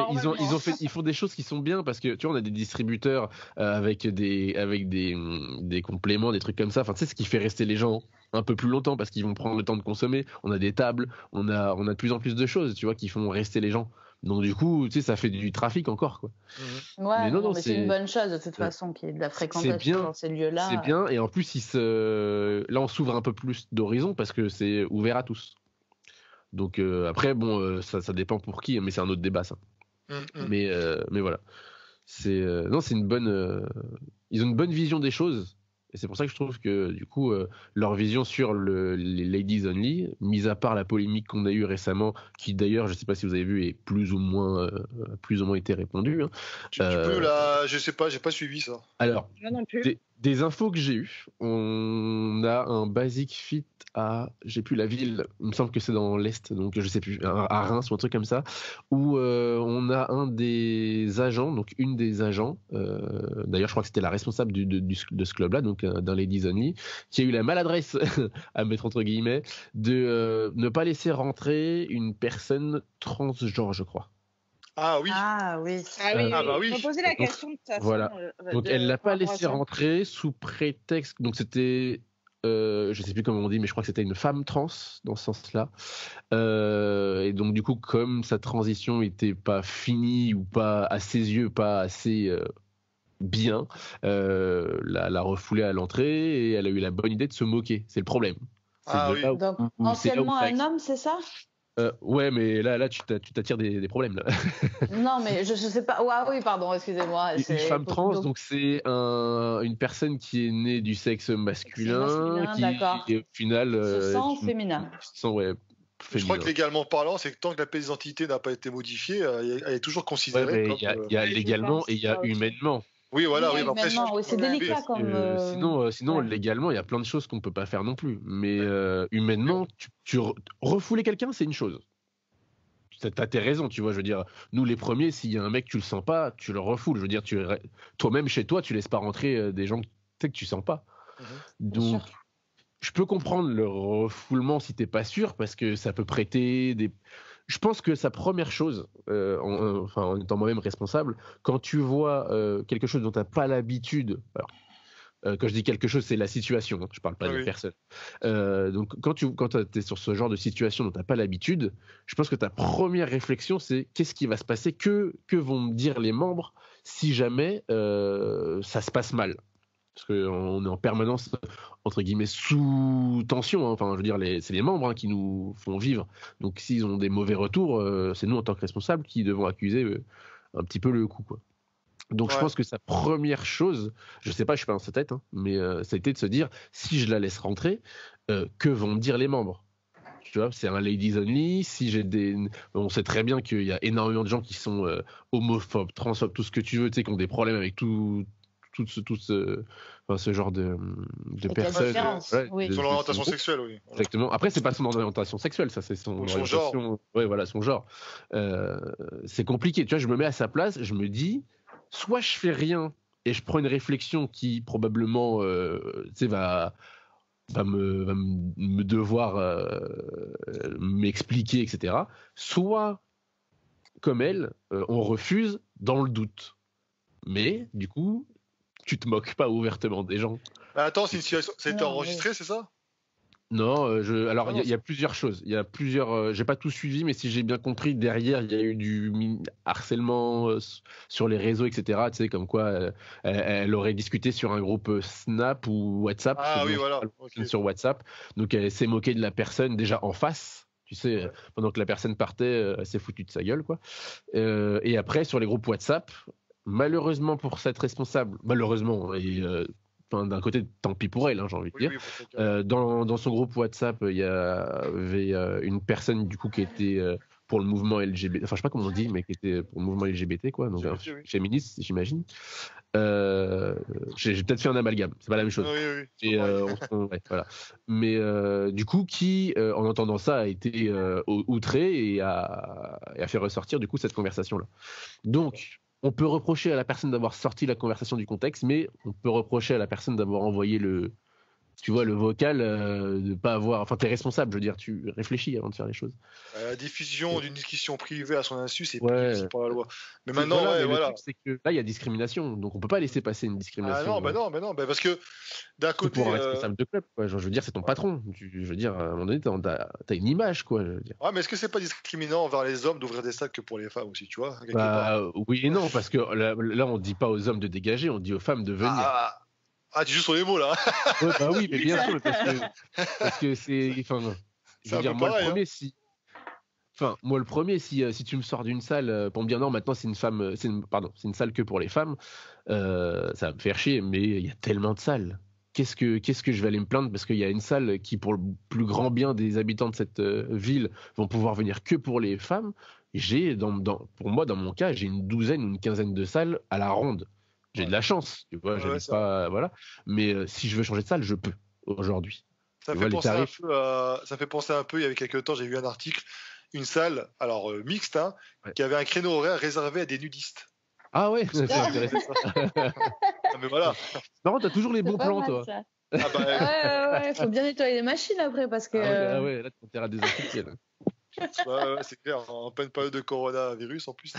ils font des choses qui sont bien parce que tu vois, on a des distributeurs avec des compléments, des trucs comme ça. Enfin, tu sais, ce qui fait rester les gens un peu plus longtemps parce qu'ils vont prendre le temps de consommer. On a des tables, on a de plus en plus de choses, tu vois, qui font rester les gens. Donc du coup, tu sais, ça fait du trafic encore, quoi. Ouais, mais c'est une bonne chose de toute façon qu'il y ait de la fréquentation dans ces lieux-là. C'est bien, et en plus, là, on s'ouvre un peu plus d'horizons parce que c'est ouvert à tous. Donc après, bon, ça dépend pour qui, mais c'est un autre débat, ça. Mais voilà. C'est une bonne. Ils ont une bonne vision des choses. Et c'est pour ça que je trouve que, du coup, leur vision sur les Ladies Only, mis à part la polémique qu'on a eue récemment, qui d'ailleurs, je ne sais pas si vous avez vu, est plus ou moins été répondue. Tu peux là, je sais pas, j'ai pas suivi ça. Alors, non plus. Des infos que j'ai eues, on a un Basic Fit j'ai plus la ville, il me semble que c'est dans l'Est, donc je sais plus, à Reims ou un truc comme ça, où on a un des agents, donc une des agents, d'ailleurs je crois que c'était la responsable de ce club-là, donc d'un Ladies Only, qui a eu la maladresse, à mettre entre guillemets, de ne pas laisser rentrer une personne transgenre, je crois. Ah oui. Bah oui. Je me posais la question de ça. Voilà. Donc elle l'a pas laissé rentrer sous prétexte. Donc c'était, je sais plus comment on dit, mais je crois que c'était une femme trans dans ce sens-là. Et donc du coup, comme sa transition était pas finie ou pas à ses yeux, pas assez bien, l'a refoulée à l'entrée et elle a eu la bonne idée de se moquer. C'est le problème. Donc anciennement un homme, c'est ça? Ouais, mais là tu t'attires des problèmes là. Non, mais je sais pas. Oui, pardon, excusez-moi. Une femme trans, donc c'est une personne qui est née du sexe masculin, qui au final se sent féminin. Féminin. Je crois que légalement parlant, c'est que tant que la pièce d'identité n'a pas été modifiée, elle est toujours considérée comme. Il y a légalement et il y a humainement. Oui, voilà, c'est délicat comme. Sinon, légalement, il y a plein de choses qu'on peut pas faire non plus. Mais humainement, tu refouler quelqu'un, c'est une chose. T'as tes raisons, tu vois. Je veux dire, nous les premiers, s'il y a un mec tu le sens pas, tu le refoules. Je veux dire, toi-même chez toi, tu laisses pas rentrer des gens que tu sens pas. Donc, je peux comprendre le refoulement si t'es pas sûr, parce que ça peut prêter des. Je pense que sa première chose, en étant moi-même responsable, quand tu vois quelque chose dont tu n'as pas l'habitude, alors, quand je dis quelque chose, c'est la situation, je ne parle pas de personne. Donc quand tu es sur ce genre de situation dont tu n'as pas l'habitude, je pense que ta première réflexion, c'est qu'est-ce qui va se passer, que vont me dire les membres si jamais ça se passe mal. Parce qu'on est en permanence, entre guillemets, sous tension. Enfin, je veux dire, c'est les membres qui nous font vivre. Donc, s'ils ont des mauvais retours, c'est nous, en tant que responsables, qui devons accuser un petit peu le coup, quoi. Donc, je pense que sa première chose, je sais pas, je suis pas dans sa tête, mais ça a été de se dire, si je la laisse rentrer, que vont me dire les membres? Tu vois, c'est un ladies only. Si on sait très bien qu'il y a énormément de gens qui sont homophobes, transphobes, tout ce que tu veux, tu sais, qui ont des problèmes avec tout ce genre de personnes. Son orientation sexuelle, oui. Exactement. Après, c'est pas son orientation sexuelle, ça, c'est son genre. Ouais, voilà, son genre. C'est compliqué. Tu vois, je me mets à sa place, je me dis, soit je fais rien et je prends une réflexion qui probablement, va me devoir m'expliquer, etc. Soit, comme elle, on refuse dans le doute. Mais du coup, tu te moques pas ouvertement des gens. Bah, attends, c'est une situation. Ça a été Non, enregistré, c'est ça? Non, alors Ah il non, y a plusieurs choses. Il y a plusieurs. J'ai pas tout suivi, mais si j'ai bien compris, derrière il y a eu du harcèlement sur les réseaux, etc. Tu sais, comme quoi elle aurait discuté sur un groupe Snap ou WhatsApp. Ah parce que oui, bon, voilà. je parle Ok. sur WhatsApp. Donc elle s'est moquée de la personne déjà en face. Tu sais, Ouais. pendant que la personne partait, elle s'est foutue de sa gueule, quoi. Et après, sur les groupes WhatsApp, malheureusement pour cette responsable, malheureusement, et enfin, d'un côté, tant pis pour elle, hein, j'ai envie de Oui, dire. oui, pour quelqu'un. Dans son groupe WhatsApp, il y avait une personne du coup qui était pour le mouvement LGBT, enfin je sais pas comment on dit, mais qui était pour le mouvement LGBT, quoi, donc LGBT, oui. féministe, j'imagine. J'ai peut-être fait un amalgame, c'est pas la même chose. Oui, oui, c'est Et pas pareil. ouais, voilà. Mais du coup, qui, en entendant ça, a été outré et a fait ressortir du coup cette conversation-là. Donc, on peut reprocher à la personne d'avoir sorti la conversation du contexte, mais on peut reprocher à la personne d'avoir envoyé tu vois, le vocal, de pas avoir. Enfin, t'es responsable, je veux dire, tu réfléchis avant de faire les choses. La diffusion d'une discussion privée à son insu, c'est Ouais. puni aussi par la loi. Mais maintenant, Voilà, ouais, mais le voilà. truc, c'est que là, il y a discrimination, donc on peut pas laisser passer une Ah discrimination. non, bah non, bah non, bah parce que d'un C'est côté, pour un responsable de club, quoi. Genre, je veux dire, c'est ton ouais. patron. Je veux dire, à un moment donné, t'as une image, quoi. Je veux dire. Ouais, mais est-ce que c'est pas discriminant envers les hommes d'ouvrir des sacs que pour les femmes aussi, tu vois, quelque part? Bah, oui et non, parce que là, on dit pas aux hommes de dégager, on dit aux femmes de venir. Tu joues sur les mots là. Ouais, bah oui, mais bien sûr, parce que c'est. Enfin, je C'est veux un dire, peu moi pareil, le premier, si. Enfin, moi le premier, si tu me sors d'une salle pour me dire non, maintenant c'est une femme, pardon, c'est une salle que pour les femmes, ça va me faire chier, mais il y a tellement de salles. Qu'est-ce que je vais aller me plaindre parce qu'il y a une salle qui, pour le plus grand bien des habitants de cette ville, vont pouvoir venir que pour les femmes. J'ai, pour moi, dans mon cas, j'ai une douzaine ou une quinzaine de salles à la ronde. J'ai de la chance, tu vois, Ouais, j'habite c'est vrai. pas, voilà. Mais si je veux changer de salle, je peux aujourd'hui. Ça Tu fait vois, les penser un tarifs. peu ça fait penser un peu, il y avait quelques temps, j'ai vu un article, une salle, alors mixte, hein, Ouais. qui avait un créneau horaire réservé à des nudistes. Ah ouais, c'est Ah, intéressant. mais voilà. Non, t'as toujours les C'est bons pas plans, mal, toi. ça. Ah bah, Ouais, faut bien nettoyer les machines après parce que. Ah ouais, là, ton terrain désinfecté, là. ouais, c'est clair, en pleine période de coronavirus en plus.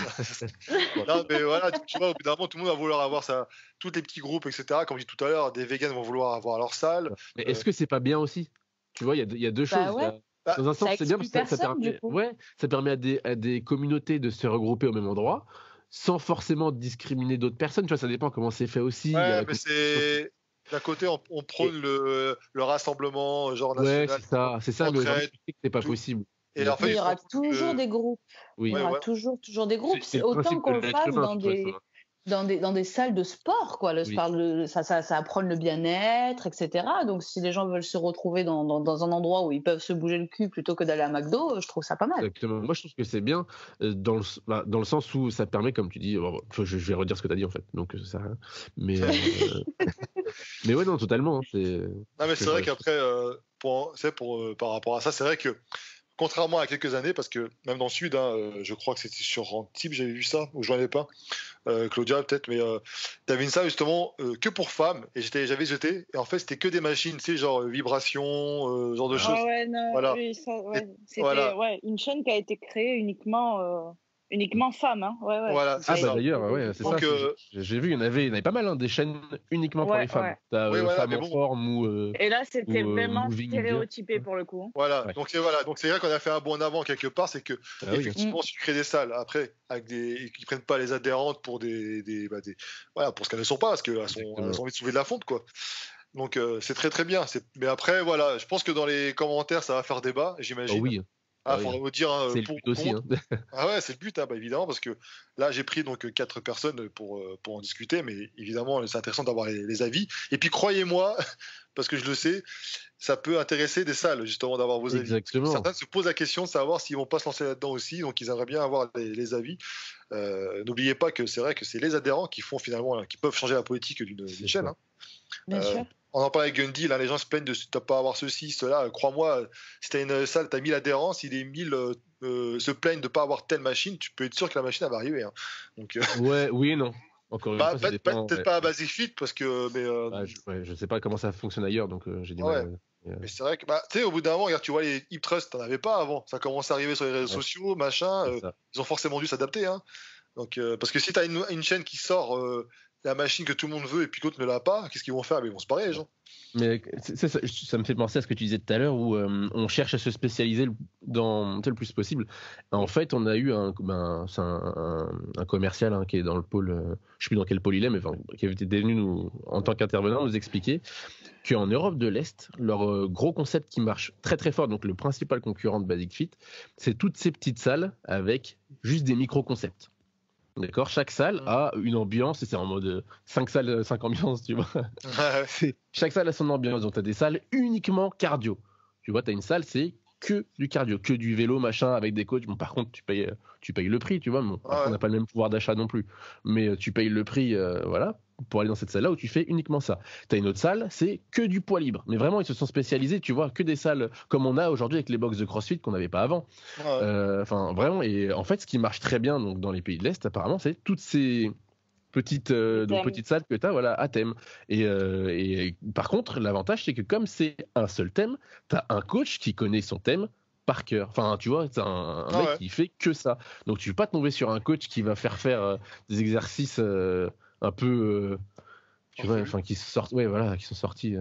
Non, mais voilà, tu vois, au bout d'un moment, tout le monde va vouloir avoir ça. Tous les petits groupes, etc. Comme je dis tout à l'heure, des vegans vont vouloir avoir leur salle. Mais est-ce que c'est pas bien aussi? Tu vois, il y a deux Bah choses. ouais. Dans un sens, Ça c'est bien exclut parce que ça personne, permet, du coup. ouais, ça permet à des communautés de se regrouper au même endroit sans forcément discriminer d'autres personnes. Tu vois, ça dépend comment c'est fait aussi. Il y a Ouais, la mais compétition. c'est. D'un côté, on prône le rassemblement, genre Ouais, national, c'est ça, mais aujourd'hui, entraide, tu sais que c'est pas tout. possible. Et en fait, Mais il ils y se aura rendent compte toujours que. des groupes. Oui. Il y Ouais, aura voilà. toujours des groupes. C'est le Autant principe qu'on de le l'être fasse humain, dans de toute façon. dans des salles de sport, quoi. Oui. Ça apprend le bien-être, etc. Donc, si les gens veulent se retrouver dans un endroit où ils peuvent se bouger le cul plutôt que d'aller à McDo, je trouve ça pas mal. Exactement. Moi, je trouve que c'est bien dans le sens où ça permet, comme tu dis, je vais redire ce que tu as dit en fait, donc ça sert à rien. Mais, mais ouais, non, totalement. Hein, Non, mais c'est vrai qu'après, par rapport à ça, c'est vrai que contrairement à quelques années, parce que même dans le sud, hein, je crois que c'était sur Antibes, j'avais vu ça, ou je n'en avais pas, Claudia peut-être, mais tu avais une salle justement que pour femmes, et j'avais jeté, et en fait c'était que des machines, tu sais, genre vibration, genre de choses. Ah ouais, non, Voilà. oui, ça, ouais. C'était Voilà. une chaîne qui a été créée uniquement femmes. Hein. Ouais, ouais. Voilà, c'est Ah bah ça. d'ailleurs, ouais, c'est ça. Donc, J'ai vu, il y en avait pas mal, hein, des chaînes uniquement pour Ouais, les femmes. ouais. T'as Oui, voilà, Femmes mais en bon. forme ou Et là, c'était vraiment Moving stéréotypé India. pour le coup. Voilà, Ouais. donc c'est vrai qu'on a fait un bond en avant quelque part, c'est que Ah oui. effectivement, si tu crées des salles après avec qui prennent pas les adhérentes pour voilà, pour ce qu'elles ne sont pas, parce qu'elles ont envie de soulever de la fonte, quoi. Donc c'est très très bien. Mais après, voilà, je pense que dans les commentaires, ça va faire débat, j'imagine. Ah oui. Faudra me dire. C'est le but aussi. Hein. Ah ouais, c'est le but, hein, bah, évidemment, parce que là, j'ai pris donc 4 personnes pour en discuter, mais évidemment, c'est intéressant d'avoir les avis. Et puis, croyez-moi, parce que je le sais, ça peut intéresser des salles, justement, d'avoir vos avis. Exactement. Certains se posent la question de savoir s'ils vont pas se lancer là-dedans aussi, donc ils aimeraient bien avoir les avis. N'oubliez pas que c'est vrai que c'est les adhérents qui font finalement, qui peuvent changer la politique d'une chaîne. Hein. Bien sûr. On en parlait avec Gundy, là, les gens se plaignent de ne pas avoir ceci, cela. Crois-moi, si tu as une salle, tu as 1000 adhérents, si les 1000 se plaignent de ne pas avoir telle machine, tu peux être sûr que la machine elle va arriver. Hein. Donc, ouais, oui et non. Encore une fois, ça dépend. Peut-être pas à Basic Fit, parce que. Mais, je sais pas comment ça fonctionne ailleurs, donc j'ai dit. Ouais. Mais c'est vrai que, tu sais, au bout d'un moment, regarde, tu vois, les Hip Trust, t'en avais pas avant. Ça commence à arriver sur les réseaux sociaux, machin. Ils ont forcément dû s'adapter. Hein. Donc, parce que si t'as une chaîne qui sort la machine que tout le monde veut et puis l'autre ne l'a pas, qu'est-ce qu'ils vont faire? Ils vont se barrer, les gens. Mais ça me fait penser à ce que tu disais tout à l'heure où on cherche à se spécialiser le plus possible. En fait, on a eu un commercial qui est dans le pôle, je sais plus dans quel pôle il est, mais qui avait été venu en tant qu'intervenant nous expliquer qu'en Europe de l'Est, leur gros concept qui marche très très fort, donc le principal concurrent de Basic Fit, c'est toutes ces petites salles avec juste des micro-concepts. D'accord, chaque salle a une ambiance et c'est en mode 5 salles, 5 ambiances, tu vois. Chaque salle a son ambiance. Donc, tu as des salles uniquement cardio. Tu vois, tu as une salle, c'est que du cardio, que du vélo, machin, avec des coachs. Bon, par contre, tu payes le prix, tu vois. Bon, on n'a pas le même pouvoir d'achat non plus. Mais tu payes le prix, voilà, pour aller dans cette salle-là où tu fais uniquement ça. Tu as une autre salle, c'est que du poids libre. Mais vraiment, ils se sont spécialisés, tu vois, que des salles comme on a aujourd'hui avec les box de CrossFit qu'on n'avait pas avant. Enfin, vraiment. Et en fait, ce qui marche très bien donc, dans les pays de l'Est, apparemment, c'est toutes ces petites salles que tu as à thème. Et par contre, l'avantage, c'est que comme c'est un seul thème, tu as un coach qui connaît son thème par cœur. Enfin, tu vois, c'est un mec qui fait que ça. Donc, tu ne veux pas tomber sur un coach qui va faire des exercices un peu, tu vois, enfin, qui sont sortis.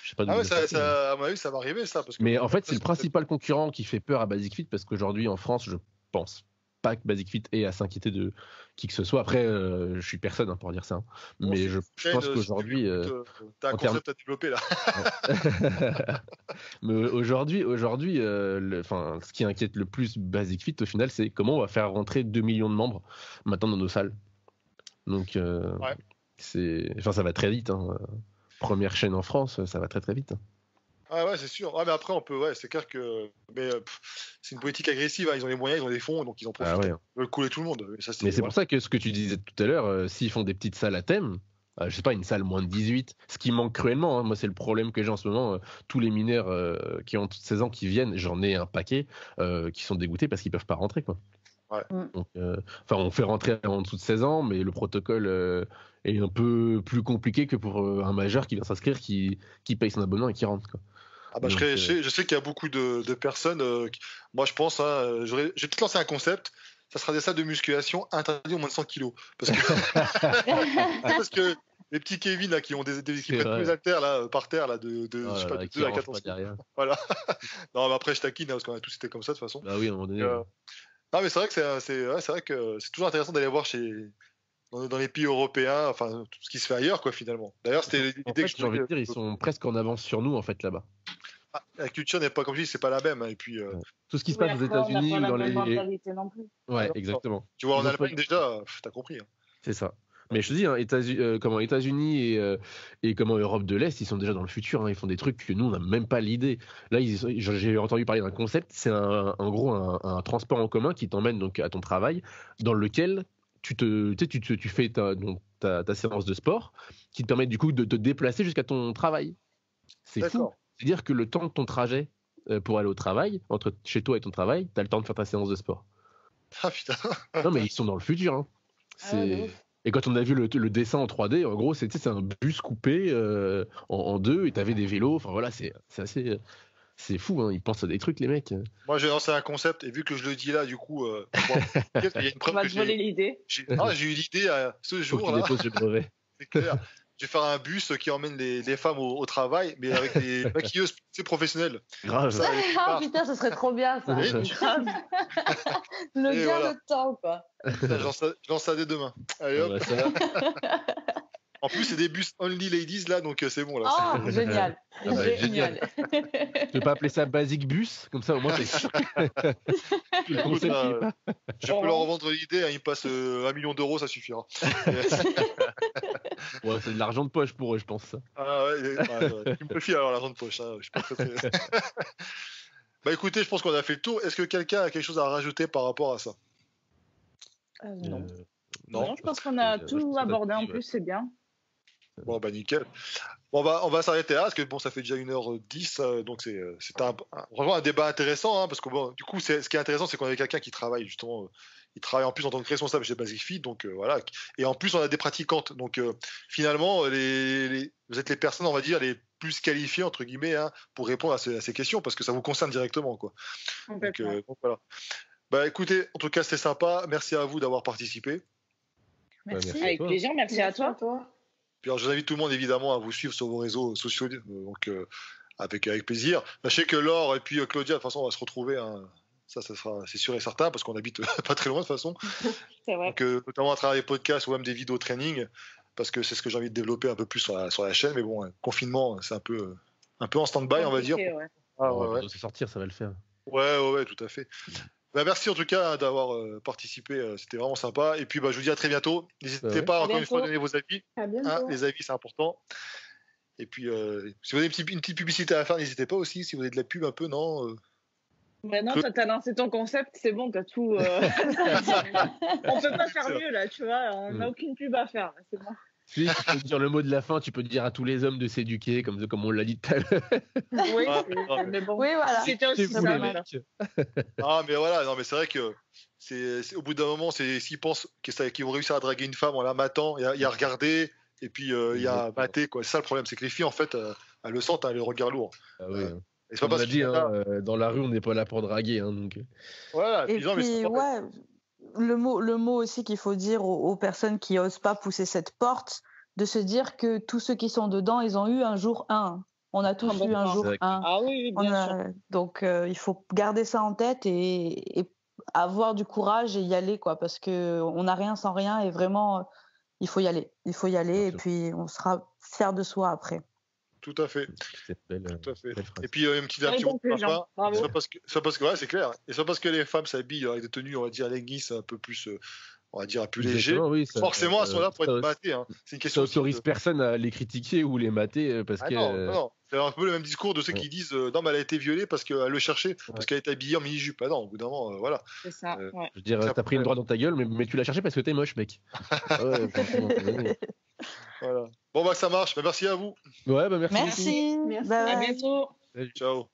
Je sais pas à mon avis, ça va arriver, ça. Parce que mais en fait, c'est le principal concurrent qui fait peur à Basic Fit parce qu'aujourd'hui, en France, je pense pas que Basic Fit ait à s'inquiéter de qui que ce soit. Après, je suis personne pour dire ça. Hein. Mais je pense qu'aujourd'hui. T'as un concept à développer là. Mais aujourd'hui, ce qui inquiète le plus Basic Fit au final, c'est comment on va faire rentrer 2 millions de membres maintenant dans nos salles. Donc, ça va très vite. Hein. Première chaîne en France, ça va très très vite. Ouais, c'est sûr. Mais après, c'est clair que c'est une politique agressive. Hein. Ils ont les moyens, ils ont des fonds, donc ils en profitent. Ils veulent couler tout le monde. Mais c'est pour ça que ce que tu disais tout à l'heure, s'ils font des petites salles à thème, je sais pas, une salle moins de 18, ce qui manque cruellement. Hein. Moi, c'est le problème que j'ai en ce moment. Tous les mineurs qui ont 16 ans qui viennent, j'en ai un paquet, qui sont dégoûtés parce qu'ils peuvent pas rentrer, quoi. Donc, on fait rentrer en dessous de 16 ans, mais le protocole est un peu plus compliqué que pour un majeur qui vient s'inscrire, qui paye son abonnement et qui rentre, quoi. Donc, je sais qu'il y a beaucoup de personnes. Moi, je pense, je vais peut-être lancer un concept. Ça sera des salles de musculation interdites au moins de 100 kilos. Parce que les petits Kevin là, qui ont qui prennent tous les haltères là, par terre là, de 2 à 14 kilos. Voilà. Non, mais après, je taquine parce qu'on a tous été comme ça de toute façon. Bah oui, à un moment donné. Non, mais c'est vrai que c'est vrai que c'est toujours intéressant d'aller voir dans les pays européens, enfin tout ce qui se fait ailleurs, quoi, finalement. D'ailleurs, c'était l'idée que j'ai envie de dire, ils sont presque en avance sur nous, en fait, là-bas. La culture n'est pas, comme je dis, c'est pas la même. Hein, et puis tout ce qui se passe aux États-Unis ou dans les. Non plus. Ouais, exactement. Tu vois, en Allemagne déjà, t'as compris. Hein. C'est ça. Mais je te dis, hein, États-Unis et comment Europe de l'Est, ils sont déjà dans le futur. Hein, ils font des trucs que nous, on n'a même pas l'idée. Là, j'ai entendu parler d'un concept. C'est en gros un transport en commun qui t'emmène donc à ton travail, dans lequel tu fais ta séance de sport, qui te permet du coup de te déplacer jusqu'à ton travail. C'est fou. C'est-à-dire que le temps de ton trajet pour aller au travail, entre chez toi et ton travail, tu as le temps de faire ta séance de sport. Ah putain. Non, mais ils sont dans le futur. Hein. Et quand on a vu le dessin en 3D, en gros, c'est un bus coupé en deux et t'avais des vélos. Enfin voilà, c'est assez. C'est fou, hein. Ils pensent à des trucs, les mecs. Moi, j'ai lancé un concept et vu que je le dis là, du coup, il y a une preuve que j'ai l'idée. J'ai eu l'idée ce jour-là. C'est clair. Je vais faire un bus qui emmène les femmes au travail, mais avec des maquilleuses professionnelles. Grave. Putain, ça serait trop bien, ça. Le gain de temps, quoi. Je lance ça dès demain. Allez, hop. En plus, c'est des bus only ladies, là, donc c'est bon. Là. Oh, génial. Génial. Tu peux pas appeler ça Basic Bus? Comme ça, au moins, t'es sûr. Je peux leur revendre l'idée, hein, ils passent 1 million d'euros, ça suffira. Ouais, c'est de l'argent de poche pour eux, je pense. Ah ouais, tu me préfies alors l'argent de poche. Hein, je suis pas très... Bah écoutez, je pense qu'on a fait le tour. Est-ce que quelqu'un a quelque chose à rajouter par rapport à ça? Non. Non, je pense qu'on a tout abordé en plus, c'est bien. Bon, bah nickel. Bon, on va s'arrêter là, parce que bon, ça fait déjà 1h10, donc c'est vraiment un débat intéressant, hein, parce que bon, du coup, ce qui est intéressant, c'est qu'on avait quelqu'un qui travaille justement, il travaille en plus en tant que responsable chez Basic Fit, donc voilà. Et en plus, on a des pratiquantes. Donc finalement, vous êtes les personnes, on va dire, les plus qualifiées, entre guillemets, hein, pour répondre à ces questions, parce que ça vous concerne directement, quoi. Donc voilà. Bah écoutez, en tout cas, c'était sympa. Merci à vous d'avoir participé. Merci. Avec plaisir, merci à toi. Puis alors, je vous invite tout le monde, évidemment, à vous suivre sur vos réseaux sociaux, donc avec plaisir. Sachez que Laure et puis Claudia, de toute façon, on va se retrouver, hein. Ça sera, c'est sûr et certain, parce qu'on habite pas très loin de toute façon. C'est vrai. Donc, notamment à travers les podcasts ou même des vidéos training, parce que c'est ce que j'ai envie de développer un peu plus sur la chaîne. Mais bon, confinement, c'est un peu en stand-by, on va dire. Ouais. On doit se sortir, ça va le faire. Ouais, tout à fait. Bah, merci en tout cas d'avoir participé, c'était vraiment sympa. Et puis je vous dis à très bientôt. N'hésitez pas encore une fois à donner vos avis. À bientôt. Hein, les avis, c'est important. Et puis si vous avez une petite publicité à faire, n'hésitez pas aussi. Si vous avez de la pub un peu, non Mais non, toi, t'as lancé ton concept, c'est bon, t'as tout. On peut pas faire mieux là, tu vois. On n'a aucune pub à faire, c'est bon. Tu peux dire le mot de la fin, tu peux dire à tous les hommes de s'éduquer, comme on l'a dit tout à l'heure. Oui, mais bon. Oui, voilà. C'était aussi C'est vous, ça. les Voilà. mecs. Ah, mais voilà, non, mais c'est vrai que c'est au bout d'un moment, s'ils pensent qu'ils vont réussir à draguer une femme en la matant, il y a regarder, et puis il y a mater, quoi. C'est ça le problème, c'est que les filles, en fait, elles le sentent, hein, le regard lourd. Ah oui, hein. Et c'est pas On parce a dit, qu'ils hein, dans la rue, on n'est pas là pour draguer. Hein, donc... Voilà, Et non, mais puis, ouais, le mot aussi qu'il faut dire aux personnes qui osent pas pousser cette porte, de se dire que tous ceux qui sont dedans, ils ont eu un jour un. On a tous eu un jour un. Ah oui, bien sûr. Donc, il faut garder ça en tête et avoir du courage et y aller, quoi, parce qu'on n'a rien sans rien et vraiment, il faut y aller. Il faut y aller et puis on sera fiers de soi après. Tout à fait. Belle, Tout à fait. belle phrase. Et puis un petit mot de ma part. Bravo. Soit parce que ouais, c'est clair. Et soit parce que les femmes s'habillent avec des tenues, on va dire, leggings un peu plus, on va dire, un peu léger. Oui, Forcément, elles sont là pour être matées. Hein. C'est une question. Ça autorise personne à les critiquer ou les mater parce que. Non. C'est un peu le même discours de ceux qui disent non, mais elle a été violée parce qu'elle le cherchait, parce qu'elle est habillée en mini-jupe. Ah non, au bout d'un moment, voilà. C'est ça. Ouais. Je veux dire, t'as pris le droit dans ta gueule, mais tu l'as cherché parce que t'es moche, mec. Ouais, voilà. Bon, ça marche. Merci à vous. Ouais, merci. Merci. Merci. Bye. À bientôt. Ciao.